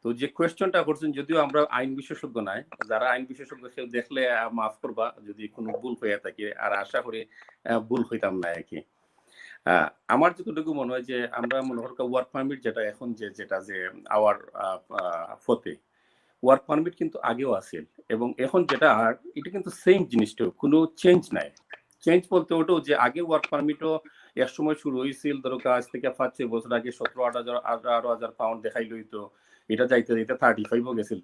তো যে কোয়েশ্চনটা করছেন, যদিও আমরা আইন বিশেষজ্ঞ নাই, যারা আইন বিশেষজ্ঞ কেউ দেখলে মাফ করবা যদি কোনো ভুল হয়ে থাকে, আর আশা করি ভুল হইতাম না আর কি। আমার যতটুকু মনে হয় যে আমরা মনে করি ওয়ার্ক পারমিট যেটা এখন যেটা যে আওয়ার ফতে ওয়ার্ক পারমিট কিন্তু আগেও আছে, এবং এখন যেটা আর এটা কিন্তু সেম জিনিসটাও, কোনো চেঞ্জ নাই। চেঞ্জ বলতে ওটাও যে আগে ওয়ার্ক পারমিটও এক সময় শুরু হয়েছিল, ধরো আজ থেকে 5-6 বছর আগে 17,000-18,000 পাউন্ড দেখাই লইতো, এটা যাইতে যাইতে 35ও গেছিল,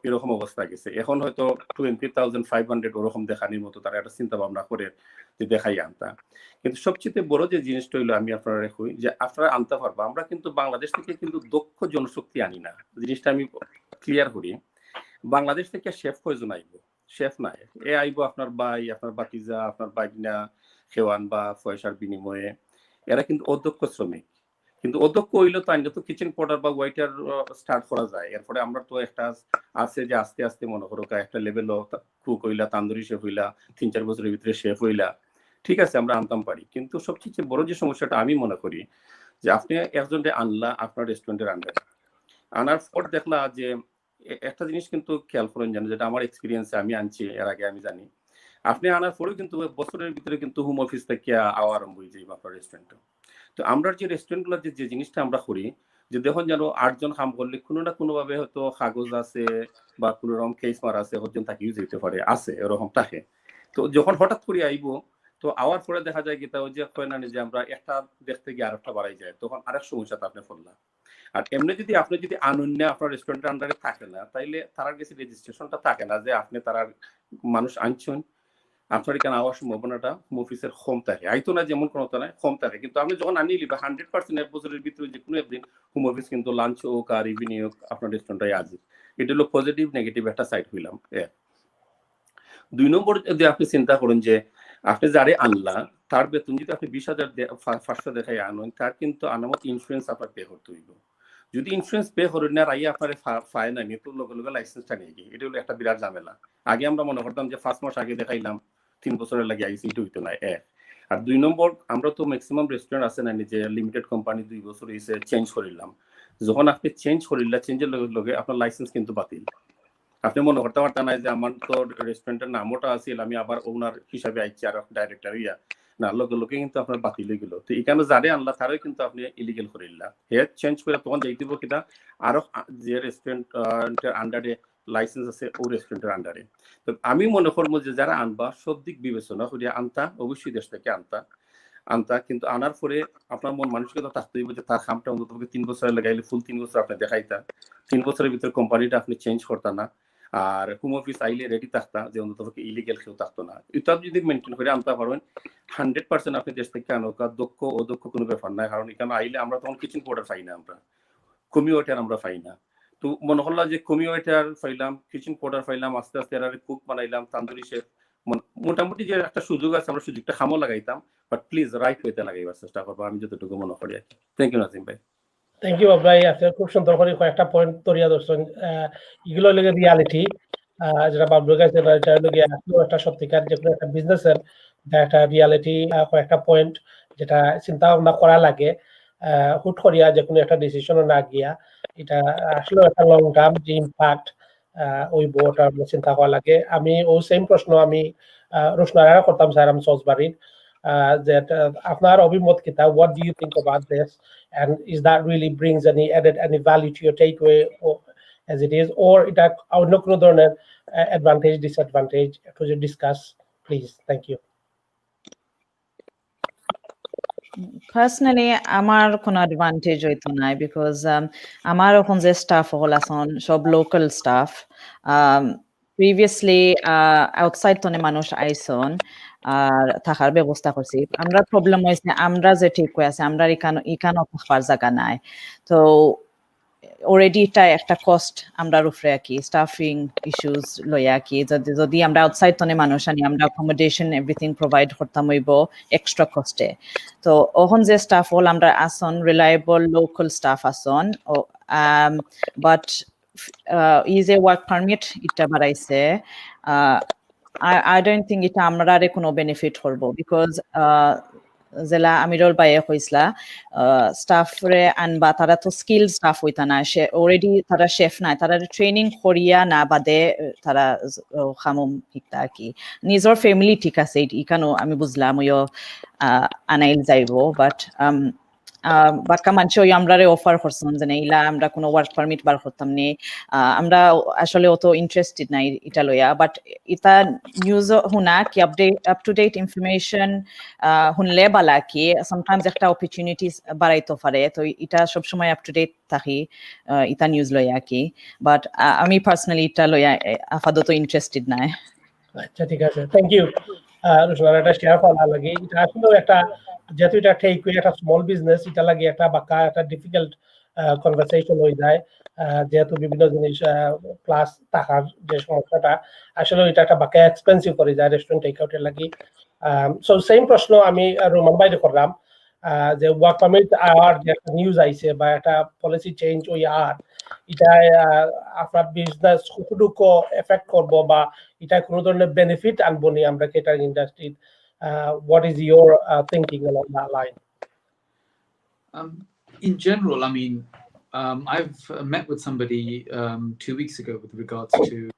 এরকম অবস্থা গেছে। এখন হয়তো 20,500 ওরকম দেখানির মতো তারা একটা চিন্তা ভাবনা করে যে দেখাই আনতা। কিন্তু সবচেয়ে বড় যে জিনিসটা হইলো, আমি আপনারা কই যে আপনারা আনতে পারবো, আমরা কিন্তু বাংলাদেশ থেকে কিন্তু দক্ষ জনশক্তি আনি না, জিনিসটা আমি ক্লিয়ার করি। বাংলাদেশ থেকে শেফ কয়জন আইব? শেফ নাই, এ আইব আপনার ভাই, আপনার বাতিজা, আপনার বাইনা খেওয়ান বা পয়সার বিনিময়ে, এরা কিন্তু অধ্যক্ষ শ্রমিক। কিন্তু অধ্যক্ষ হইলে তো আইন তো কিচেন পটার বা ওয়াইটার স্টার্ট করা যায়। এরপরে আমরা তো একটা আছে যে আস্তে আস্তে মনে করো একটা লেভেলও কুক হইলা, তান্দুরি শেফ হইলা, 3-4 বছরের ভিতরে শেফ হইলা, ঠিক আছে আমরা আনতাম পারি। কিন্তু সবচেয়ে বড় যে সমস্যাটা আমি মনে করি যে আপনি একজনকে আনলা আপনার রেস্টুরেন্টের আন্ডারে, আনার পর দেখলা যে একটা জিনিস কিন্তু খেয়াল করেন জানো, যেটা আমার এক্সপিরিয়েন্সে আমি আনছি, এর আগে আমি জানি, আপনি আনার পরেও কিন্তু বছরের ভিতরে কিন্তু হোম অফিস থেকে আওয়া আরম্ভ হয়ে যাবে আপনার রেস্টুরেন্টে। তো আমরা যে রেস্টুরেন্টগুলো যে জিনিসটা আমরা করি, যে দেখুন যেন 8 জন কাম করলে কোনো না কোনো ভাবে হয়তো কাগজ আছে বা কোনো রকম কেস মার আছে, হজন তাকে ইউজ হইতে পারে, আছে এরকম থাকে। তো যখন হঠাৎ করে আইব, তো আওয়ার পরে দেখা যায় কি তা ওই যে কয় না যে আমরা একটা দেখতে গিয়ে আরেকটা বাড়াই যায়, তখন আরেক সমস্যাতে আপনি পড়লাম। আর এমনি যদি আপনি যদি আনন্যে আপনার রেস্টুরেন্টের আন্ডারে থাকে না, তাইলে তার কাছে রেজিস্ট্রেশনটা থাকে না যে আপনি তার মানুষ আনছেন, আপনার এখানে আওয়ার সম্ভাবনাটা হোম অফিসের কম থাকে, আইতো না যেমন কোনো নয় কম থাকে। কিন্তু আপনি যখন আনিয়ে নিবে 100% এক বছরের ভিতরে যে কোনো একদিন হোম অফিস কিন্তু লাঞ্চ হোক আর ইভিনিং হোক আপনার রেস্টুরেন্টে আসবে। এটা হলো পজিটিভ নেগেটিভ একটা সাইড হইলাম। 2 নম্বর যদি আপনি চিন্তা করেন যে আপনি যারে আনলা তার বেতন যদি আপনি 20,500 দেখাই আনেন, তার কিন্তু আনামত ইন্স্যুরেন্স আপনার পে করতে হইব। যদি ইন্স্যুরেন্স পে করেন না, রাইয়া আপনার ফাইন আনি তো লগে লগে লাইসেন্সটা নিয়ে গিয়ে, এটা হলো একটা বিরাট ঝামেলা। আগে আমরা মনে করতাম যে 5 মাস আগে দেখাইলাম 3 বছরের লাগে আইসি, এটা হইতো না। আর 2 নম্বর, আমরা তো ম্যাক্সিমাম রেস্টুরেন্ট আছে না যে লিমিটেড কোম্পানি 2 বছর হইছে চেঞ্জ করিলাম, যখন আপনি চেঞ্জ করিলা চেঞ্জের লগে লগে আপনার লাইসেন্স কিন্তু বাতিল। আপনি মনে করতে পারতেন না যে আমার তো রেস্টুরেন্টের নামটা আছিল, আমি আবার ওনার হিসাবে আইছি আর ডাইরেক্টর ইয়া না, লগে লগে কিন্তু আপনার বাতিল হয়ে গেল। তো এখানে যারে আনলা তারও কিন্তু আপনি ইলিগেল করিলা, হে চেঞ্জ করে তখন যাই দিব কিনা আরো যে রেস্টুরেন্টের আন্ডারে লাইসেন্স আছে ও রেস্টুরেন্টের আন্ডারে। তো আমি মনে করবো যে যারা আনবা সব দিক বিবেচনা করিয়া আনতা, অবশ্যই দেশ থেকে আনতা কিন্তু আনার পরে আপনার মন মানসিকতা থাকতে হইব যে তার খামটা অন্তত 3 বছরের লাগাইলে ফুল 3 বছর আপনি দেখাইতা, 3 বছরের ভিতরে কোম্পানিটা আপনি চেঞ্জ করতা না, আর হোম অফিস আইলে রেডি থাকতা যে অন্তত ইলিগেল কেউ থাকতো না। এটা যদি মেনটেন করে আনতে পারবেন 100% আপনি দেশ থেকে আনোকা, দক্ষ অদক্ষ কোনো ব্যাপার নাই। কারণ এখানে আইলে আমরা তখন কিচেন পোর্টার পাই না, আমরা কমি ওয়েটার আমরা পাই না। তো মনে হলো যে কমি ওয়েটার পাইলাম, কিচেন পোর্টার পাইলাম, আস্তে আস্তে এরা কুক বানাইলাম, তান্দুরি শেফ, মোটামুটি যে একটা সুযোগ আছে আমরা সুযোগটা খামো লাগাইতাম, বাট প্লিজ রাইট ওয়েতে লাগাইবার চেষ্টা করবো, আমি যতটুকু মনে করি আর কি। থ্যাংক ইউ নাজিম ভাই। থ্যাংক ইউ ভাই, আপনি খুব সুন্দর করে কয়েকটা পয়েন্ট তৈরি ধরছেন। এগুলো লাগে রিয়ালিটি, যেটা বাবলু গাইছে এটা লাগে একটা সত্যিকার যে কোনো একটা বিজনেসের একটা রিয়ালিটি, কয়েকটা পয়েন্ট যেটা চিন্তা ভাবনা করা লাগে হুট করিয়া যে কোনো একটা ডিসিশনে না গিয়া, এটা আসলে একটা লং টার্ম যে ইম্প্যাক্ট ওই বোর্ডটা চিন্তা করা লাগে। আমি ও সেম প্রশ্ন আমি রোশনারা করতাম স্যার আমি সসবাড়ির, যে আপনার অভিমত কিতা, what do you think about this, and is that really brings any value to your takeaway or as it is, or এটা অন্য কোনো ধরনের advantage disadvantage একটু যদি discuss please. Thank you. Personally, আমার কোনো অ্যাডভান্টেজ হইতো না, বিকজ আমার এখন যে স্টাফ হল আছেন সব লোকাল স্টাফ। প্রিভিয়াসলি আউটসাইড তনে মানুষ আইসন আর থাকার ব্যবস্থা করছি। আমরা প্রবলেম হয়েছে আমরা যে ঠিক হয়ে আছে আমরা এখানেও থাকার জায়গা নাই, তো অলরেডি এটা একটা কস্ট আমরা উপরে কি স্টাফিং ইস্যুস লইয়া কি যদি আমরা আউটসাইড তনে মানুষ আনি আমরা অ্যাকোমোডেশন এভরিথিং প্রোভাইড করতাম হইব এক্সট্রা কস্টে। তো ওখান যে স্টাফ হল আমরা আসন রিলায়েবল লোকাল স্টাফ আসন, বাট ই যে ওয়ার্ক পারমিট এটা বাড়াইছে, I don't think এটা আমরা কোনো বেনিফিট করব বিকজ জেলা আমিরুল ভাইয়ে কইসলা স্টাফরে আনবা তারা তো স্কিল স্টাফ হইতা না সে অলরেডি তারা শেফ নাই তারা ট্রেনিং করিয়া না বাদে তারা খামুম শিকতা আর কি নিজের ফ্যামিলি ঠিক আছে ইকানো আমি বুঝলাম ওইও আনাইল যাইব বাট বাক্কা মানুষ ওই আমরারে অফার করছিলাম যে ইলা আমরা কোনো ওয়ার্ক পারমিট বার করতাম নি আমরা আসলে অত ইন্টারেস্টেড নাই এটা লইয়া বাট এটা নিউজ হুনা কি আপ টু ডেট ইনফরমেশন হুনলে বালা কি সামটাইমস একটা অপরচুনিটিস বাড়াইতে পারে তো এটা সবসময় আপ টু ডেট থাকি এটা নিউজ লইয়া কি বাট আমি পার্সোনালি এটা লইয়া আপাতত ইন্টারেস্টেড নাই আচ্ছা ঠিক আছে থ্যাংক ইউ রুশনা এটা শেয়ার করা লাগে এটা আসলে একটা যেহেতু এটা ঠিক একটা স্মল বিজনেস এটা লাগে একটা বাঁকা একটা ডিফিকাল্ট কনভারসেশন হয়ে যায় যেহেতু বিভিন্ন জিনিস প্লাস টাকার যে সমস্যাটা আসলে এটা একটা বাঁকা এক্সপেন্সিভ করে যায় রেস্টুরেন্ট টেক আউটের লাগে সো সেম প্রশ্ন আমি রোমান বাইরে করলাম যে ওয়ার্ক পারমিট আর যে একটা নিউজ আইছে বা একটা পলিসি চেঞ্জ ওই আর এটা আপনার বিজনেস কতটুকু এফেক্ট করবো বা এটা কোনো ধরনের বেনিফিট আনবো নি আমরা catering industry what is your thinking along that line? In general, I mean, I've met with somebody 2 weeks ago with regards to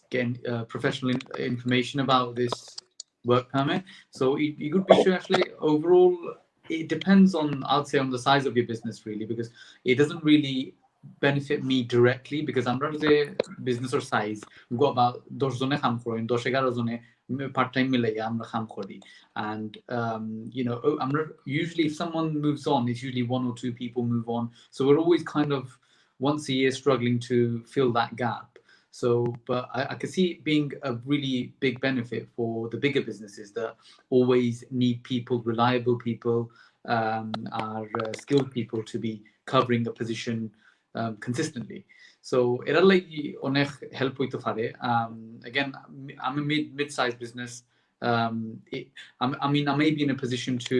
getting professional information about this work permit. So it could be sure actually overall, it depends on, I'd say, on the size of your business really, because it doesn't really benefit me directly because I'm not a business or size. We've got about 10 jone কাম করেন 10-11 জনে part time মিলাইয়া আমরা কাম করি and you know I'm not usually if someone moves on it's usually 1 or 2 people move on so we're always kind of once a year struggling to fill that gap so but I can see it being a really big benefit for the bigger businesses that always need people reliable people are skilled people to be covering a position consistently so এটা লাগি অনেক help হইতে পারে again I'm a mid-sized business I mean I may be in a position to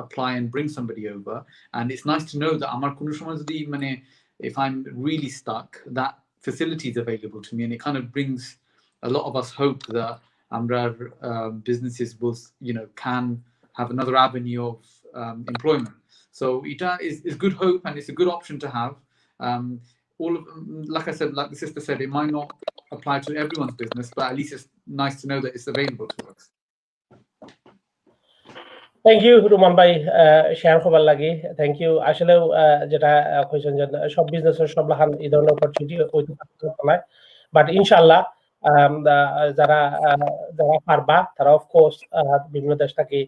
apply and bring somebody over and it's nice to know that আমার কোনো সময় যদি মানে if I'm really stuck that facility is available to me and it kind of brings a lot of us hope that our businesses will you know can have another avenue of employment so ita is good hope and it's a good option to have all of like I said like the sister said it might not apply to everyone's business but at least it's nice to know that it's available to us thank you Roman ভাই share করবার লাগে thank you আসলে যেটা কইছেন যে সব বিজনেসের সব লাহান এই ধরনের অপরচুনিটি হইতে পারে বাট ইনশাআল্লাহ যারা যারা পারবা তারা অফকোর্স বিভিন্ন দেশ থেকে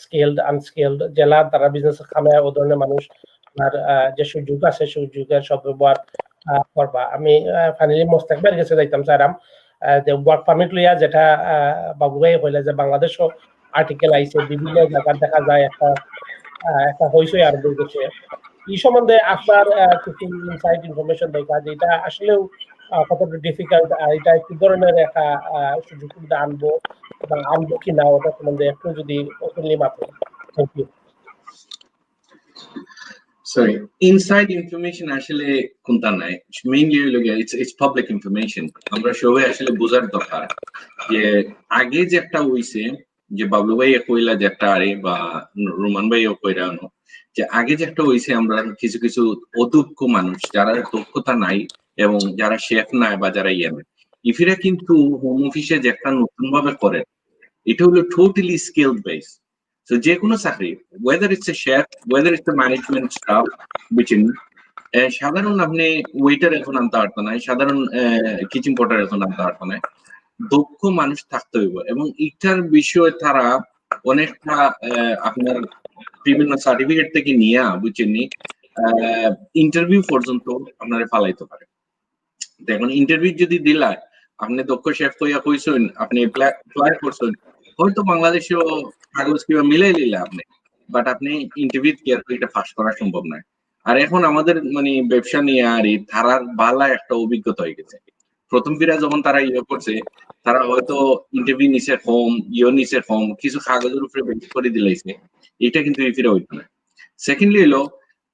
স্কিলড আনস্কিলড জেলা তারা বিজনেস খামে ও ধরনের মানুষ আর যে সুযোগ আছে সুযোগের সব ব্যবহার করবা আমি ফাইনালি মোস্তাকবার কাছে যাইতাম চাইরাম যে ওয়ার্ক পারমিট লইয়া যেটা বাবু ভাই হইলে যে বাংলাদেশও আর্টিকেল আইছে বিভিন্ন জায়গায় দেখা যায় একটা হইচই আর বলতেছে এই সম্বন্ধে আপনার কিছু ইনসাইট ইনফরমেশন দরকার যেটা আসলেও কতটা ডিফিকাল্ট এটা কি ধরনের একটা সুযোগ সুবিধা আনবো বা আনবো কি না ওটা সম্বন্ধে একটু যদি ওপেনলি মাপেন thank you Sorry, inside information আসলে কোনটা নাই মেইনলি হলো it's public information আমরা সবাই আসলে বোঝার দরকার যে আগে যে একটা হইছে যে বাবলু ভাই কইলা যে একটা আরে বা রোমান ভাইও কইরানো যে আগে যে একটা হইছে আমরা কিছু কিছু অদক্ষ মানুষ যারা দক্ষতা নাই এবং যারা শেফ নাই বা যারা নাই ইফিরা কিন্তু হোম অফিসে যে একটা নতুন ভাবে করে এটা হলো টোটালি স্কিলড বেস So যে কোনো চাকরি whether it's a chef whether it's the management staff বুঝছেন সাধারণ আপনি ওয়েটার এখন আনতে পারতো না সাধারণ কিচেন পটার এখন আনতে পারতো না দক্ষ মানুষ থাকতে হইব এবং এটার বিষয়ে তারা অনেকটা আপনার বিভিন্ন সার্টিফিকেট থেকে নিয়ে বুঝছেন ইন্টারভিউ পর্যন্ত আপনারা ফালাইতে পারে দেখুন ইন্টারভিউ যদি দিলা আপনি দক্ষ শেফ কইয়া কইছেন আপনি অ্যাপ্লাই করছেন হয়তো বাংলাদেশেও কাগজ কিংবা মিলাই নিলে আপনি বাট আপনি ইন্টারভিউ এটা পাস করা সম্ভব নয় আর এখন আমাদের মানে ব্যবসা নিয়ে আর তারার বালা একটা অভিজ্ঞতা হয়ে গেছে প্রথম ফিরা যখন তারা করছে তারা হয়তো ইন্টারভিউ নিচে কম নিচে কম কিছু কাগজের উপরে বেস করে দিলাইছে এটা কিন্তু এই ফিরে হইতো না সেকেন্ডলি হলো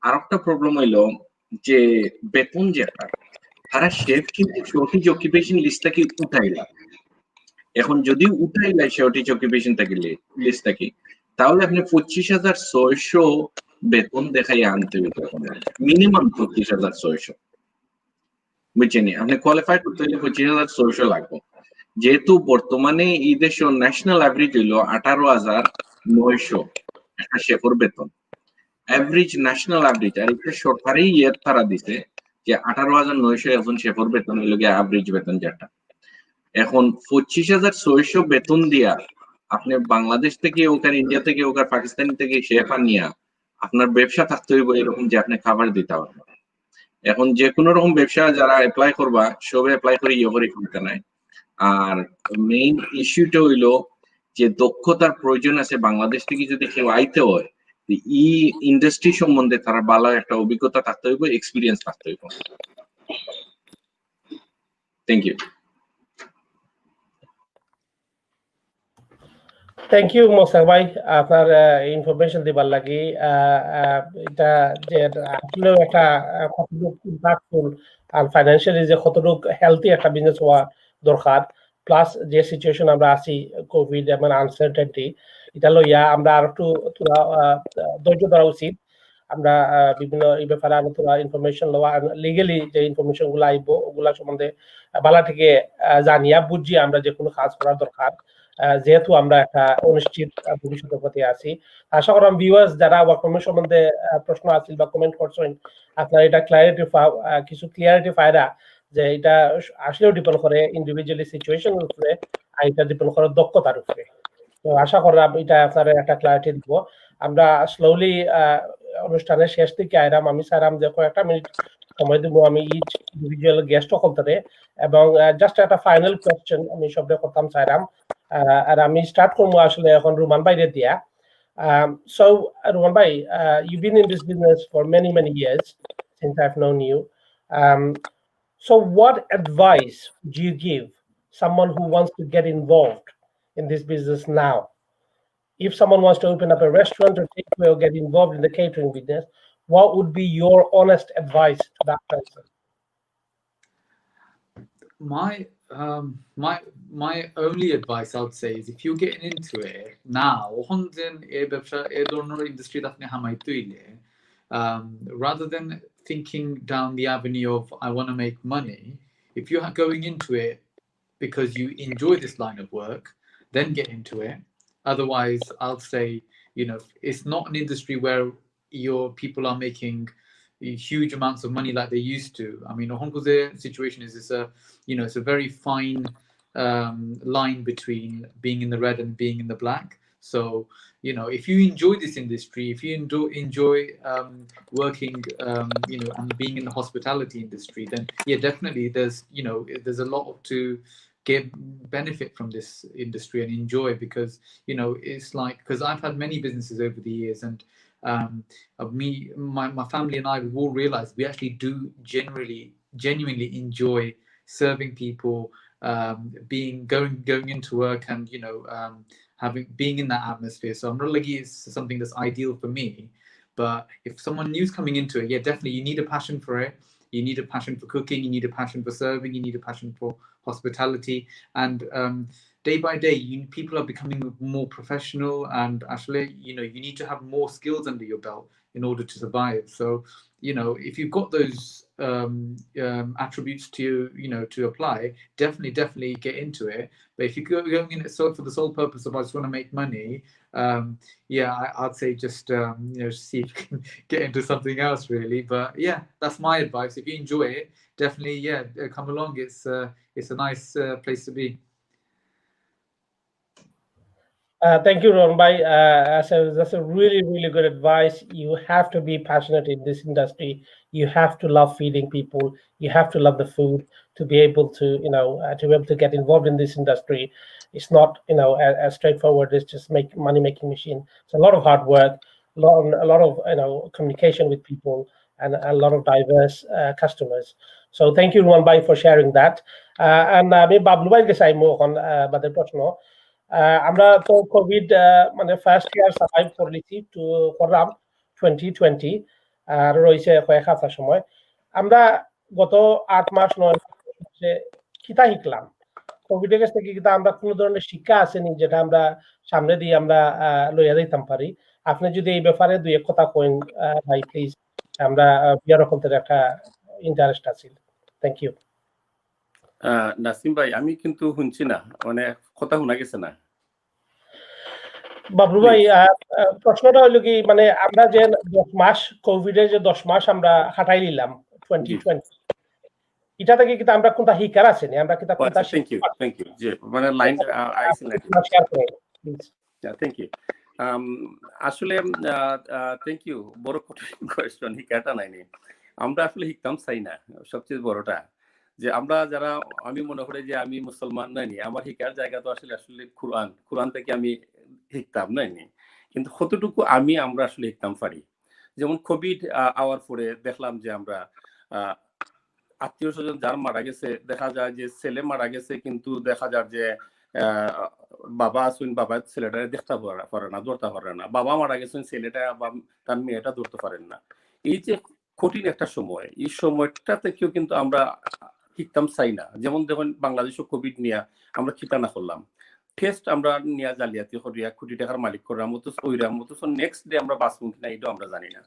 আর একটা প্রবলেম হইলো যে বেতন যেটা তারা শেফ কিন্তু সঠিক অকুপেশন লিস্টটাকে উঠাইলা এখন যদি উঠাই লাই সেটি অকুপেশন থেকে লিস্ট থেকে তাহলে আপনি 25,600 বেতন দেখাই আনতে হবে মিনিমাম 25,600 বুঝছেন আপনি কোয়ালিফাই করতে হলে 25,600 লাগবে যেহেতু বর্তমানে এই দেশে ন্যাশনাল অ্যাভারেজ হইল 18,900 একটা শেফর বেতন অ্যাভারেজ ন্যাশনাল অ্যাভারেজ আর একটা সরকারি ইয়ে তারা দিছে যে 18,900 এখন শেফর বেতন হইল গিয়ে অ্যাভারেজ বেতন যেটা এখন 25,600 বেতন দিয়া আপনি বাংলাদেশ থেকে ওখানে ইন্ডিয়া থেকে ওখানে পাকিস্তান থেকে শেফা নিয়া আপনার ব্যবসা থাকতে হইব এরকম যে আপনি খাবার দিতে পারবেন এখন যে কোনো রকম ব্যবসা যারা অ্যাপ্লাই করবা সবে অ্যাপ্লাই করে ইয়ে করে ফেলতে নাই আর মেইন ইস্যুটা হইলো যে দক্ষতার প্রয়োজন আছে বাংলাদেশ থেকে যদি কেউ আইতে হয় ই ইন্ডাস্ট্রি সম্বন্ধে তারা ভালো একটা অভিজ্ঞতা থাকতে হইব এক্সপিরিয়েন্স থাকতে হইব thank you thank you Mosak ভাই আপনার ইনফরমেশন দিবার লাগি এটা যে আসলে একটা কতটুকু ইম্প্যাক্টফুল আর ফাইন্যান্সিয়ালি যে কতটুকু হেলথি একটা বিজনেস হওয়া দরকার প্লাস যে সিচুয়েশন আমরা আছি কোভিড এবং আনসার্টেনটি এটা লইয়া আমরা আর একটু ধৈর্য ধরা উচিত আমরা বিভিন্ন এই ব্যাপারে আরো তোরা ইনফরমেশন লওয়া লিগেলি যে ইনফরমেশন গুলো আইব ওগুলা সম্বন্ধে বালা থেকে জানিয়া বুঝিয়ে আমরা যে কোনো কাজ করার দরকার যেহেতু আমরা একটা অনিশ্চিত ভবিষ্যতের প্রতি আছি আশা করলাম ভিউয়ার্স যারা ওয়ার্ক ফ্রম হোম সম্বন্ধে প্রশ্ন আছে বা কমেন্ট করছেন আপনারা এটা কিছু ক্লিয়ারিটি পায়রা যে এটা আসলেও ডিপেন্ড করে ইন্ডিভিজুয়ালি সিচুয়েশনের উপরে আর এটা ডিপেন্ড করে দক্ষতার উপরে তো আশা করলাম এটা আপনারা একটা ক্লারিটি দিব আমরা স্লোলি অনুষ্ঠানের শেষ দিকে আইরাম আমি চাইলাম যে কয়েকটা মিনিট সময় দিব আমি ইচ ইন্ডিভিজুয়াল গেস্ট সকলকে এবং জাস্ট একটা ফাইনাল কোয়েশ্চেন আমি সবটা করতাম চাইলাম আর আমি স্টার্ট করবো আসলে এখন রুমান ভাইরে দিয়া so Ruman bhai you've been in this business for many years since I've known you so what advice do you give someone who wants to get involved in this business now if someone wants to open up a restaurant or takeaway or get involved in the catering business what would be your honest advice to that person my only advice I would say is if you're getting into it now industry rather than thinking down the avenue of I want to make money if you're going into it because you enjoy this line of work then get into it otherwise I'll say it's not an industry where your people are making huge amounts of money like they used to. I mean, Honko's situation is it's a very fine line between being in the red and being in the black. So, if you enjoy this industry, if you enjoy working, and being in the hospitality industry, then yeah, definitely there's a lot to get benefit from this industry and enjoy because it's like because I've had many businesses over the years and my family and I we've all realized we actually do genuinely enjoy serving people going into work and being in that atmosphere so Amrulagi is something that's ideal for me but if someone new's coming into it yeah definitely you need a passion for it you need a passion for cooking you need a passion for serving you need a passion for hospitality and day by day people are becoming more professional and actually you need to have more skills under your belt in order to survive so if you've got those attributes to apply definitely get into it but if you're going in it for the sole purpose of I just want to make money I'd say just see if you can get into something else really but yeah that's my advice if you enjoy it definitely come along it's a nice place to be Thank you, Ron Bhai. That's a really good advice. You have to be passionate in this industry. You have to love feeding people. You have to love the food to be able to get involved in this industry. It's not as straightforward as just money making machine. It's a lot of hard work, a lot of communication with people, and a lot of diverse customers. So thank you, Ron Bhai, for sharing that. And আমি বাবলু ভাইকে চাইমু এখন বাদের প্রশ্ন আমরা তো Covid মানে first year survive করলাম 2020 আর রয়েছে কয়েক হাজার সময় আমরা গত 8 মাস 9 মাসে কিতা শিখলাম কোভিডের কাছ থেকে কিন্তু আমরা কোনো ধরনের শিক্ষা আসেনি যেটা আমরা সামনে দিয়ে আমরা লইয়া দিতাম পারি। আপনি যদি এই ব্যাপারে দুই এক কথা কইন ভাই প্লিজ, আমরা এরকম একটা ইন্টারেস্ট আছে। Thank you. নাসিম ভাই, আমি কিন্তু শুনছি না, মানে কথা শোনা গেছে না। বাবলু ভাই, প্রশ্নটা হলো কি, মানে আমরা যে 10 মাস কোভিডের যে 10 মাস আমরা হাঁটাই নিলাম 2020, এটা থেকে কিন্তু আমরা কোনটা হিকার আসেনি, আমরা কিন্তু কোনটা থ্যাংক ইউ যে মানে লাইন আইসি না। শেয়ার করুন প্লিজ। Thank you. আসলে থ্যাংক ইউ, বড় কঠিন কোয়েশ্চন, হিকাটা নাইনি। আমরা আসলে হিকতাম চাই না, সবচেয়ে বড়টা যে আমরা যারা, আমি মনে করি যে আমি মুসলমান নাইনি, আমার হিকার জায়গা তো আসলে আসলে কোরআন থেকে আমি হিকতাম নাইনি, কিন্তু কতটুকু আমরা আসলে হিকতাম পারি। যেমন কোভিড আওয়ার পরে দেখলাম যে আমরা আত্মীয় স্বজন যার মারা গেছে, দেখা যায় যে ছেলে মারা গেছে, কিন্তু দেখা যায় যে বাবা আসুন, বাবা ছেলেটা দেখতে পারে না, ধরতে পারে না, বাবা মারা গেছেন, ছেলেটা বা তার মেয়েটা ধরতে পারেন না। এই যে কঠিন একটা সময়, এই সময়টা থেকেও কিন্তু আমরা শিখতাম চাই না। যেমন দেখুন বাংলাদেশও কোভিড নিয়ে আমরা খিতানা করলাম, টেস্ট আমরা নিয়ে জালিয়াতি করিয়া কোটি টাকার মালিক করলাম, অথচ নেক্সট ডে আমরা বাঁচবো কিনা এটাও আমরা জানি না।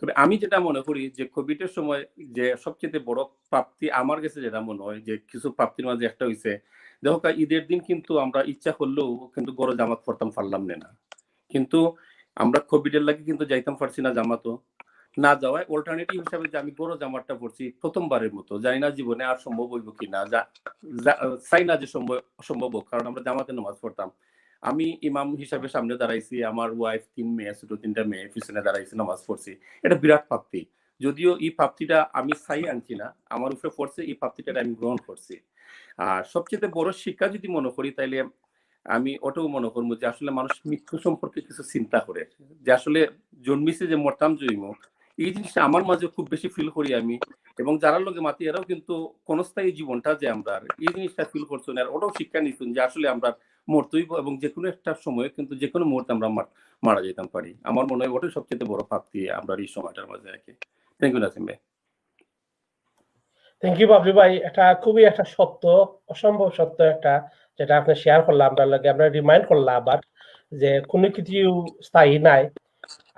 তবে আমি যেটা মনে করি যে কোভিডের সময় যে সবচেয়ে বড় প্রাপ্তি আমার কাছে যেটা মনে হয় যে কিছু প্রাপ্তির মাঝে একটা হয়েছে, দেখো ঈদের দিন কিন্তু আমরা ইচ্ছা করলেও কিন্তু গরো জামাত পড়তাম পারলাম না, কিন্তু আমরা কোভিডের লাগে কিন্তু যাইতাম পারছি না জামাতও না যাওয়ায় অল্টারনেটিভ হিসাবে যে আমি গরো জামাতটা পড়ছি প্রথমবারের মতো, জানি না জীবনে আর সম্ভব হইব কিনা, চাই না যে সম্ভব হোক, কারণ আমরা জামাতে নামাজ পড়তাম। আমি ইমাম হিসাবে সামনে দাঁড়াইছি, আমার ওয়াইফ 3 মেয়ে, ছোট 3টা মেয়ে পিছনে দাঁড়াইছি, নামাজ পড়ছি। এটা বিরাট প্রাপ্তি, যদিও এই প্রাপ্তিটা আমি চাই আনছি না, আমার উপরে পড়ছে, এই প্রাপ্তিটা আমি গ্রহণ করছি। আর সবচেয়ে বড় শিক্ষা যদি মনে করি তাইলে আমি ওটাও মনে করবো যে আসলে মানুষ মৃত্যু সম্পর্কে কিছু চিন্তা করে, যে আসলে জন্মিছে যে মরতাম জন্ম, এই জিনিসটা আমার মাঝে খুব বেশি ফিল করি আমি, এবং যারা লোকে মাতি এরাও কিন্তু ক্ষণস্থায়ী জীবনটা যে আমরা এই জিনিসটা ফিল করছো না, আর ওটাও শিক্ষা নিচ্ছেন যে আসলে আমরা মরতেই, এবং যে কোনো একটা সময় কিন্তু যে কোনো মুহূর্তে আমরা মারা যেতাম পারি। আমার মনে হয় ওটাই সবচেয়ে বড় প্রাপ্তি আমরা এই সময়টার মাঝে রাখি। থ্যাংক ইউ নাসিম ভাই। থ্যাংক ইউ বাবলু ভাই, এটা খুবই একটা সত্য, অসম্ভব সত্য একটা, যেটা আপনি শেয়ার করলাম আমরা লাগে, আমরা রিমাইন্ড করলাম আবার যে কোনো কিছু স্থায়ী নাই।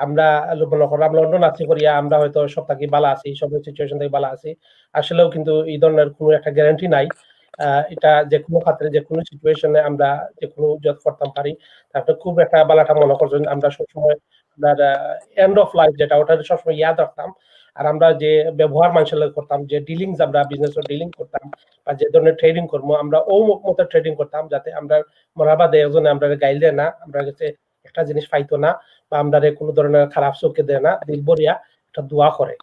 আমরা মনে করো আমরা অন্য নাচি করিয়া আমরা হয়তো সব থাকি ভালো আছি, সব সিচুয়েশন থেকে ভালো আছি, আসলেও কিন্তু এই ধরনের কোনো একটা গ্যারান্টি নাই। এটা যে কোনো ক্ষেত্রে যে কোনো সিচুয়েশনে আমরা যে কোনো জব করতাম পারি। তারপরে খুব একটা ভালোটা মনে করছেন, আমরা সবসময় আপনার এন্ড অফ লাইফ যেটা, ওটা সবসময় ইয়াদ রাখতাম। আর আমরা যে ব্যবহার মানুষের লগে করতাম, যে ডিলিংস আমরা বিজনেস ডিলিং করতাম, বা যে ধরনের ট্রেডিং করবো, আমরা ও মতো ট্রেডিং করতাম যাতে আমরা মরাবাদে একজনে আমরা গাইল দেয় না, আমরা কাছে একটা জিনিস পাইতো না, বা আমরা কোনো ধরনের খারাপ চোখে দেয় না, দিল ভরিয়া একটা দোয়া করে।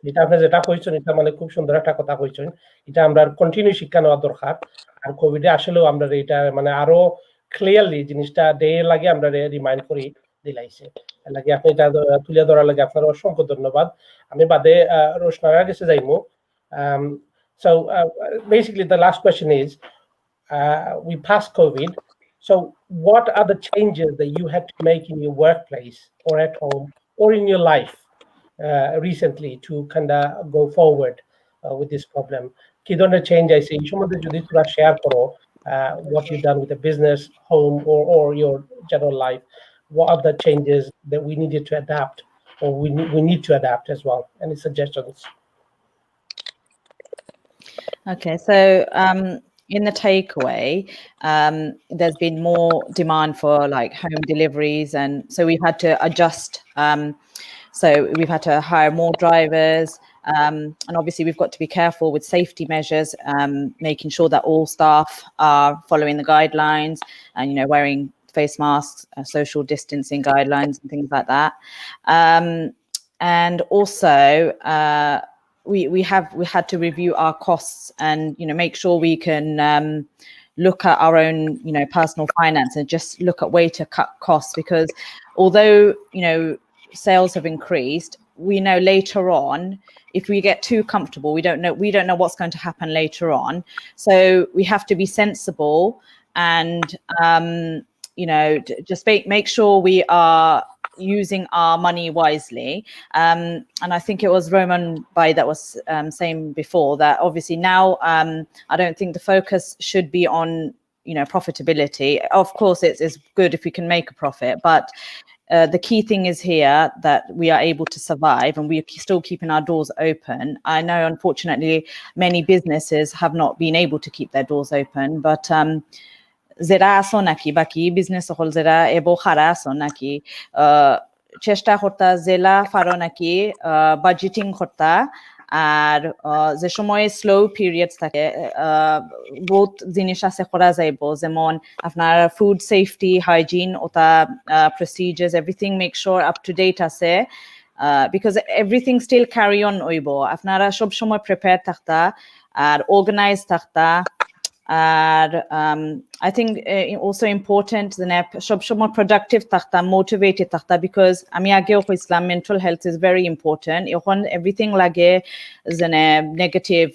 এটা আপনি যেটা কইছেন, এটা মানে খুব সুন্দর একটা কথা কইছেন, এটা আমরা কন্টিনিউ শিক্ষা নেওয়া দরকার। আর কোভিডে আসলেও আমরা এটা মানে আরো ক্লিয়ারলি জিনিসটা ডে লাগে আমরা রিমাইন্ড করি দিলাইছে লাগে। আপনি এটা তুলে ধরার লাগে আপনার অসংখ্য ধন্যবাদ। আমি বাদে রোশনার কাছে যাইমু। So basically the last question is, we passed COVID, so what are the changes that you had to make in your workplace or at home or in your life recently to kind of go forward with this problem? কি ধরনের change আইছে এই সম্বন্ধে যদি তোমরা share করো, what you done with the business, home, or your general life, what are the changes that we needed to adapt, or we need to adapt as well? Any suggestions? Okay, so in the takeaway, there's been more demand for like home deliveries, and so we've had to adjust. So we've had to hire more drivers, and obviously we've got to be careful with safety measures, making sure that all staff are following the guidelines and, you know, wearing face masks, social distancing guidelines and things like that. And also, we had to review our costs and, you know, make sure we can look at our own, you know, personal finance and just look at way to cut costs, because although, you know, sales have increased, we know later on if we get too comfortable, we don't know what's going to happen later on. So we have to be sensible and you know, just make sure we are using our money wisely. And I think it was Roman Bai that was saying before that obviously now I don't think the focus should be on, you know, profitability. Of course, it's good if we can make a profit, but the key thing is here that we are able to survive and we're still keeping our doors open. I know, unfortunately, many businesses have not been able to keep their doors open, but zera aso naki baki business hol zera ebo khara aso naki chesta korta zela faro naki budgeting korta আর যে সময় slow periods থাকে বহুত জিনিস আছে করা যাইব, যেমন আপনার ফুড সেফটি, হাইজিন, ওটা procedures, everything make sure up to date আছে, because everything still carry on হইব। আপনারা সব সময় প্রিপেয়ার থাকতা আর অর্গানাইজ থাকতা। আর I think also important যে সব সময় প্রোডাক্টিভ থাকতা, মোটিভেটেড থাকতা, বিকজ আমি আগেও কইছিলাম mental health is very important. এখন এভরিথিং লাগে যে নেগেটিভ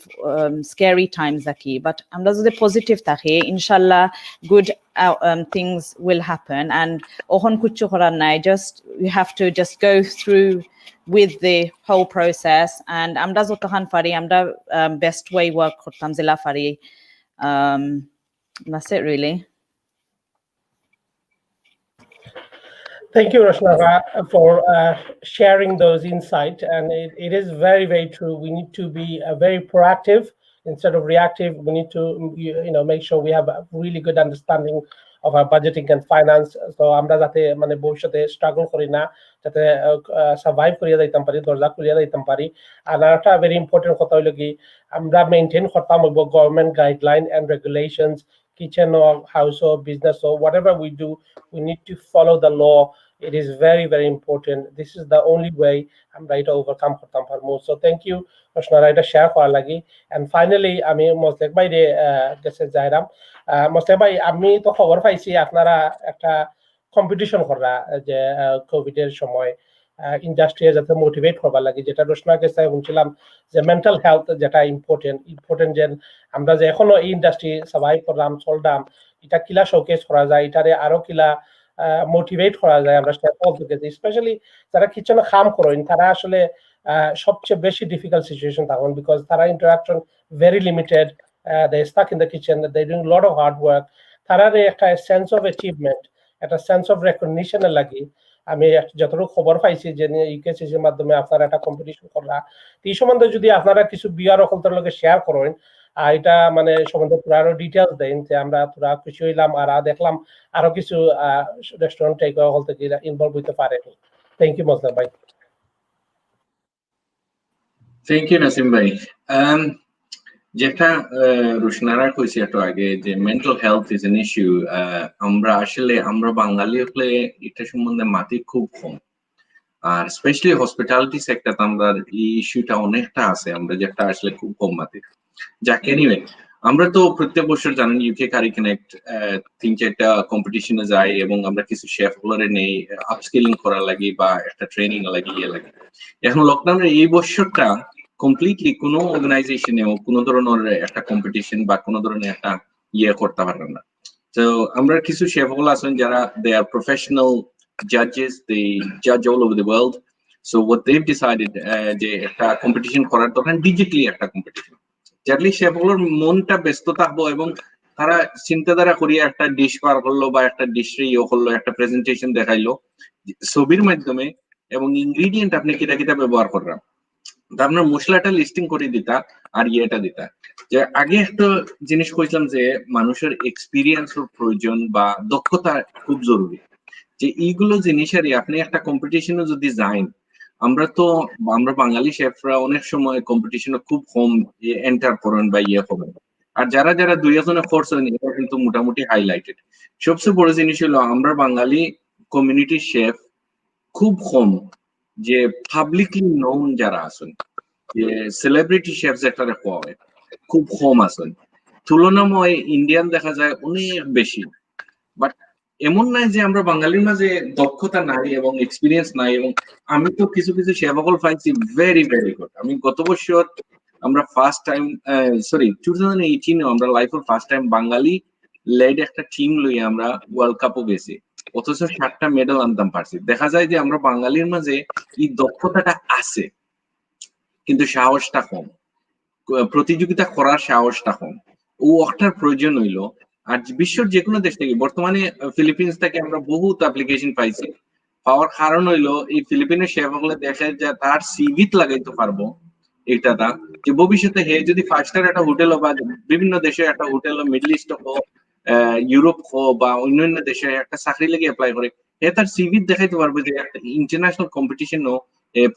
স্ক্যারি টাইমস থাকি, বাট আমরা যদি পজিটিভ থাকি ইনশাল্লাহ good things will happen, and ওখন কুচ্ছু করার নাই, just we have to just go through with the whole process, and আমরা যতখান পারি আমরা best way work করতাম জেলা পারি। That's it really. Thank you, Roshna, for sharing those insights. And it is very, very true. We need to be very proactive instead of reactive. We need to, make sure we have a really good understanding of our budgeting and finance. So আমরা যাতে মানে ভবিষ্যতে struggle করি না, যাতে survive করিয়া যাইতাম পারি, দরজা খুলিয়া যাইতাম পারি। আর একটা ভেরি ইম্পর্টেন্ট কথা হইল কি, আমরা মেইনটেইন করতাম হইব government guideline and regulations, kitchen or house or business or whatever we do, we need to follow the law. It is very, very important. This is the only way I'm right to overcome kortam parmo. So thank you, Roshna, right, share kora lagi. And finally, আমি মোস্তাক ভাই রে গেছে যাইরাম। মোস্তাক ভাই, আমি তো খবর পাইছি আপনারা একটা কম্পিটিশন করা যে কোভিড এর সময় ইন্ডাস্ট্রি যাতে মোটিভেট করবার লাগে, যেটা রোশনার কাছে শুনছিলাম যে মেন্টাল হেলথ যেটা ইম্পর্টেন্ট যে আমরা যে এখনো এই ইন্ডাস্ট্রি সার্ভাইভ করলাম চললাম, এটা কিলা শোকেস করা যায়, এটারে আরো কিলা মোটিভেট করা যায় আমরা সেটা বলতে গেছি। স্পেশালি যারা কিচেনে কাম করেন তারা আসলে সবচেয়ে বেশি ডিফিকাল্ট সিচুয়েশন থাকুন, বিকজ তারা interaction very limited, they stuck in the kitchen, they doing lot of hard work. তারা একটা সেন্স অফ অ্যাচিভমেন্ট, একটা সেন্স অফ রেকগনিশনের লাগি আমি যতটুকু খবর পাইছি যে ইউকেসিসির মাধ্যমে আপনারা একটা কম্পিটিশন করা, এই সম্বন্ধে যদি আপনারা কিছু বিয়ার অকলতার লগে শেয়ার করেন, এটা মানে সম্বন্ধে পুরো আরো ডিটেলস দেন, যে আমরা পুরা খুশি হইলাম আর দেখলাম আরো কিছু রেস্টুরেন্ট টেক অকল থেকে ইনভলভ হইতে পারে। থ্যাংক ইউ মোস্তাক ভাই। থ্যাংক ইউ নাসিম ভাই। যেটা রোশনারা কইছে একটু আগে যে mental health is an issue, আমরা বাঙালি হলে এটা সম্বন্ধে মাটি খুব কম, আর স্পেশালি হসপিটালিটি সেক্টরে আমরা এই ইস্যুটা অনেকটা আছে, আমরা যেটা আসলে খুব কম মাটি। যাকে এনিওয়ে আমরা তো প্রত্যেক বছর জানেন ইউকে কারি কানেক্ট 3-4টা কম্পিটিশনে যাই এবং আমরা কিছু শেফ গুলোরে নেই আপস্কিলিং করা লাগি বা একটা ট্রেনিং লাগি লাগে। এখন লকডাউনের এই বছরটা কমপ্লিটলি কোনো অর্গানাইজেশনেও কোনো ধরনের একটা কম্পিটিশন বা কোনো ধরনের একটা করতে পারলাম না। তো আমরা কিছু শেফ গুলো আছেন যারা দে আর professional judges, they judge all over the world. So what they've decided যে একটা কম্পিটিশন করার দরকার, ডিজিটালি একটা কম্পিটিশন, যাতে শেফগুলোর মনটা ব্যস্ত থাকবো এবং তারা চিন্তাধারা করিয়া একটা ডিশ পার করলো বা একটা ডিশ করলো, একটা প্রেজেন্টেশন দেখাইলো ছবির মাধ্যমে এবং ইনগ্রিডিয়েন্ট আপনি কিটা কিটা ব্যবহার করলাম, আপনার মশলাটা লিস্টিং করে দিতা আর ইয়েটা দিতা। যে আগে একটা জিনিস কইছিলাম যে মানুষের এক্সপিরিয়েন্সের প্রয়োজন বা দক্ষতা খুব জরুরি, যে এইগুলো জিনিসেরই আপনি একটা কম্পিটিশনে যদি যান, আমরা বাঙালি শেফরা অনেক সময় কম্পিটিশনে খুব কম এন্টার করেন বা করেন, আর যারা 2-জনে কোর্স হয়নি এটা কিন্তু মোটামুটি হাইলাইটেড। সবচেয়ে বড় জিনিস হলো আমরা বাঙালি কমিউনিটি শেফ খুব কম যে পাবলিকলি নোন যারা আছেন, যে সেলিব্রিটি শেফ যেটা কোয়া হয় খুব কম আছেন, তুলনাময় ইন্ডিয়ান দেখা যায় অনেক বেশি। বাট এমন নাই যে আমরা বাঙালির মাঝে দক্ষতা নাই এবং এক্সপিরিয়েন্স নাই, এবং আমি তো কিছু শেফাকল পাইছি ভেরি ভেরি গুড। আমি গত বছর আমরা ফার্স্ট টাইম 2018 আমরা লাইফের ফার্স্ট টাইম বাঙালি লেড একটা টিম লই আমরা ওয়ার্ল্ড কাপও গেছি, অথচ 7টা মেডেল আনতাম পারছি। দেখা যায় যে আমরা বাঙালির মাঝে এই দক্ষতাটা আছে, কিন্তু সাহসটা কম, প্রতিযোগিতা করার সাহসটা কম। ও ওটার প্রয়োজন হইলো। আর বিশ্বের যে কোনো দেশ থেকে, বর্তমানে ফিলিপিন্স থেকে আমরা বহুত অ্যাপ্লিকেশন পাইছি, পাওয়ার কারণ হইলো এই ফিলিপিনের শেফ হলে দেখে যে তার সিভিত লাগাইতে পারবো এইটাটা, যে ভবিষ্যতে হে যদি 5 স্টার একটা হোটেল বা বিভিন্ন দেশে একটা হোটেল, মিডল ইস্ট হোক, ইউরোপ হোক বা অন্যান্য দেশে একটা চাকরি লেগে অ্যাপ্লাই করে, হে তার সিভিত দেখাইতে পারবে যে একটা ইন্টারন্যাশনাল কম্পিটিশনও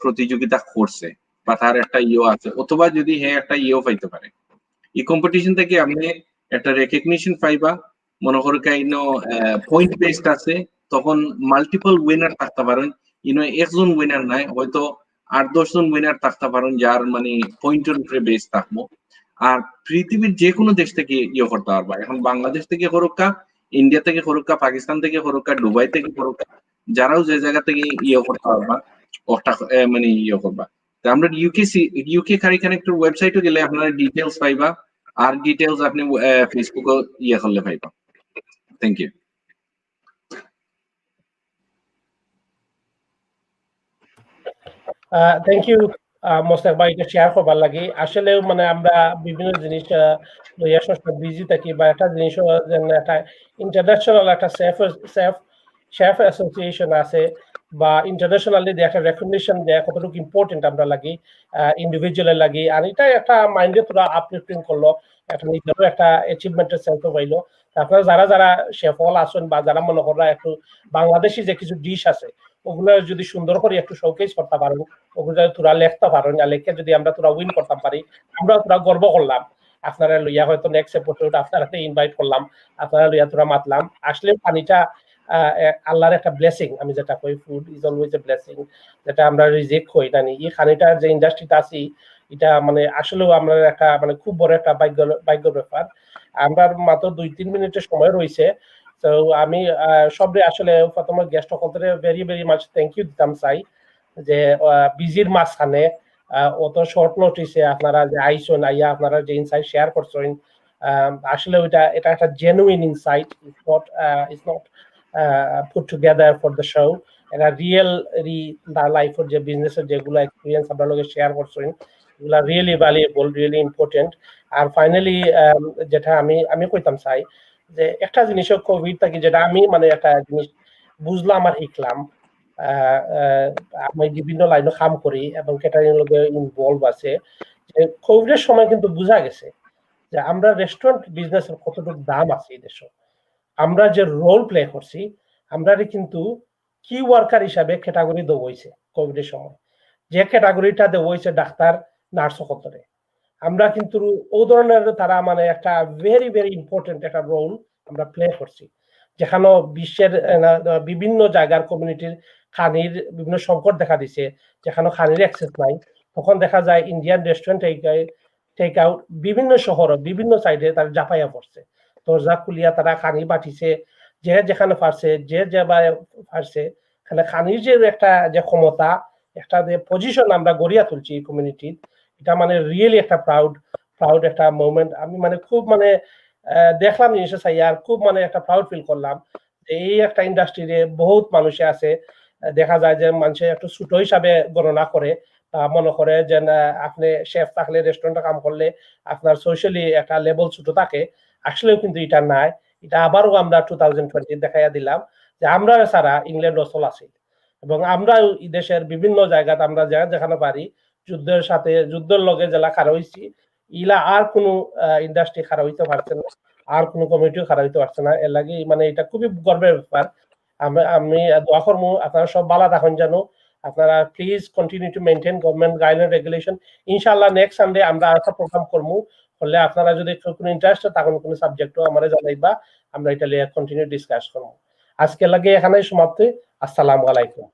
প্রতিযোগিতা করছে বা তার একটা ইয়ে আছে, অথবা যদি হে একটা ইয়েও পাইতে পারে। এই কম্পিটিশন থেকে আপনি একটা রেকগনিশন পাইবা, মনে করো কাইনো পয়েন্ট বেসড আছে, তখন মাল্টিপল উইনার থাকতে পারেন, একজন উইনার নাই, হয়তো 8-10 জন উইনার থাকতে পারেন যার মানে পয়েন্টের উপরে বেস থাকবো। আর পৃথিবীর যে কোনো দেশ থেকে ইয়ে করতে পারবা, এখন বাংলাদেশ থেকে করুকা, ইন্ডিয়া থেকে করুকা, পাকিস্তান থেকে করুকা, দুবাই থেকে করুকা, যারাও যে জায়গা থেকে ইয়ে করতে পারবা ওটা মানে ইয়ে করবা। আমরা ইউকে কারি কানেক্টর ওয়েবসাইটে গেলে আপনারা ডিটেইলস পাইবা, আর ডিটেইলস আপনি ফেসবুকে ইয়ে করলে পাইবা। Thank you. Thank you Mostak ভাই, এটা শেয়ার করবার লাগে। আসলে মানে আমরা বিভিন্ন জিনিস বিজি থাকি, বা একটা জিনিস একটা ইন্টারন্যাশনাল একটা শেফ অ্যাসোসিয়েশন আছে, বা ইন্টারন্যাশনালি একটা রেকগনিশন দেয় কতটুকু ইম্পর্টেন্ট আমরা লাগি, ইন্ডিভিজুয়ালের লাগি। আর এটা একটা মাইন্ডে তোরা আপলিফটিং করলো, একটা নিজেরও একটা অ্যাচিভমেন্টের সেন্স পাইলো। আপনারা যারা যারা শেফ হল আসেন, বা যারা মনে করা একটু বাংলাদেশি যে কিছু ডিশ আছে ওগুলো যদি সুন্দর করে একটু শোকেস করতে পারেন, ওগুলো যদি তোরা লেখতে পারেন, আর লেখে যদি আমরা তোরা উইন করতে পারি, আমরা তোরা গর্ব করলাম। আপনারা লইয়া হয়তো নেক্সট এপিসোড আপনারা ইনভাইট করলাম, আপনারা লইয়া তোরা মাতলাম। আসলে পানিটা আল্লাহর একটা ব্লেসিং। আমি যেটা কই, food is always a blessing, যেটা আমরা রিজেক্ট কই না। এই খানিটার যে ইন্ডাস্ট্রিটা আছি, এটা মানে আসলেও আমরা একটা মানে খুব বড় একটা ভাগ্য ব্যাপার। আমরা মাত্র 2-3 মিনিটের সময় রয়েছে। তো আমি সবরে আসলে প্রথমে গেস্ট সকলকে very very much thank you দিতাম চাই, যে বিজির মাঝখানে অত শর্ট নোটিসে আপনারা যে আইসন, আইয়া আপনারা যে ইনসাইট শেয়ার করছেন, আসলে এটা একটা genuine insight, it's not put together for the show. এটা রিয়েল লাইফের যে বিজনেসের যেগুলো এক্সপিরিয়েন্স আপনার লগে শেয়ার করছেন, এগুলা রিয়েলি ভ্যালুয়েবল, রিয়েলি ইম্পর্টেন্ট। আর ফাইনালি যেটা আমি কইতাম চাই, যে একটা জিনিসও কোভিড থেকে যেটা আমি মানে একটা জিনিস বুঝলাম আর শিখলাম, আমি বিভিন্ন লাইনে কাম করি এবং ক্যাটারিং লগে ইনভলভ আছে, যে কোভিডের সময় কিন্তু বোঝা গেছে যে আমরা রেস্টুরেন্ট বিজনেসের কতটুকু দাম আছে এই দেশে। আমরা যে রোল প্লে করছি, আমরা কিন্তু কি ওয়ার্কার হিসাবে ক্যাটাগরি দেওয়া হয়েছে কোভিডের সময়, যে ক্যাটাগরিটা দেওয়া হয়েছে ডাক্তার, নার্স সকলে। আমরা কিন্তু ও ধরনের তারা মানে একটা ভেরি ভেরি ইম্পর্টেন্ট একটা রোল আমরা প্লে করছি, যেখানে বিশ্বের বিভিন্ন জায়গার কমিউনিটির খানির বিভিন্ন সংকট দেখা দিছে, যেখানে খানির অ্যাক্সেস নাই, তখন দেখা যায় ইন্ডিয়ান রেস্টুরেন্ট টেক আউট বিভিন্ন শহর বিভিন্ন সাইডে তারা জাপাইয়া পড়ছে, দরজা খুলিয়া তারা খানি বাটিছে, যে যেখানে পারছে, যে পারছে, খানির যে একটা যে ক্ষমতা, একটা যে পজিশন আমরা গড়িয়া তুলছি কমিউনিটির, এটা মানে রিয়েলি একটা প্রাউড একটা মোমেন্ট। আমি মানে খুব মানে দেখলাম জিনিসটা চাই, আর খুব মানে একটা প্রাউড ফিল করলাম যে এই একটা ইন্ডাস্ট্রিতে বহুত মানুষে আছে। দেখা যায় যে মানুষে একটু ছোট হিসাবে গণনা করে, মনে করে যে আপনি শেফ থাকলে, রেস্টুরেন্টে কাম করলে আপনার সোশ্যালি একটা লেভেল ছোট থাকে। আসলেও কিন্তু এটা নাই। এটা আবারও আমরা 2020 দেখাইয়া দিলাম যে আমরা সারা ইংল্যান্ড অচল আছে, এবং আমরা দেশের বিভিন্ন জায়গাতে আমরা যেখানে পারি যুদ্ধের লগে জেলা খারাপ হয়েছি, ইলা আর কোনো ইন্ডাস্ট্রি খারাপ হইতে পারছে না, আর কোনো কমিটিও খারাপ হইতে পারছে না। এর লাগে মানে এটা খুবই গর্বের ব্যাপার। আমি দোয়া করবো আপনারা সব ভালো থাকুন, জানো আপনারা please continue to maintain government guideline regulation. ইনশাআল্লাহ নেক্সট সানডে আমরা একটা প্রোগ্রাম করবো, হলে আপনারা যদি কোনো ইন্টারেস্ট তখন কোনো সাবজেক্টও আমরা জানাইবা, আমরা এটা নিয়ে কন্টিনিউ ডিসকাস করবো। আজকে লাগে এখানেই সমাপ্তি। আসসালামু আলাইকুম।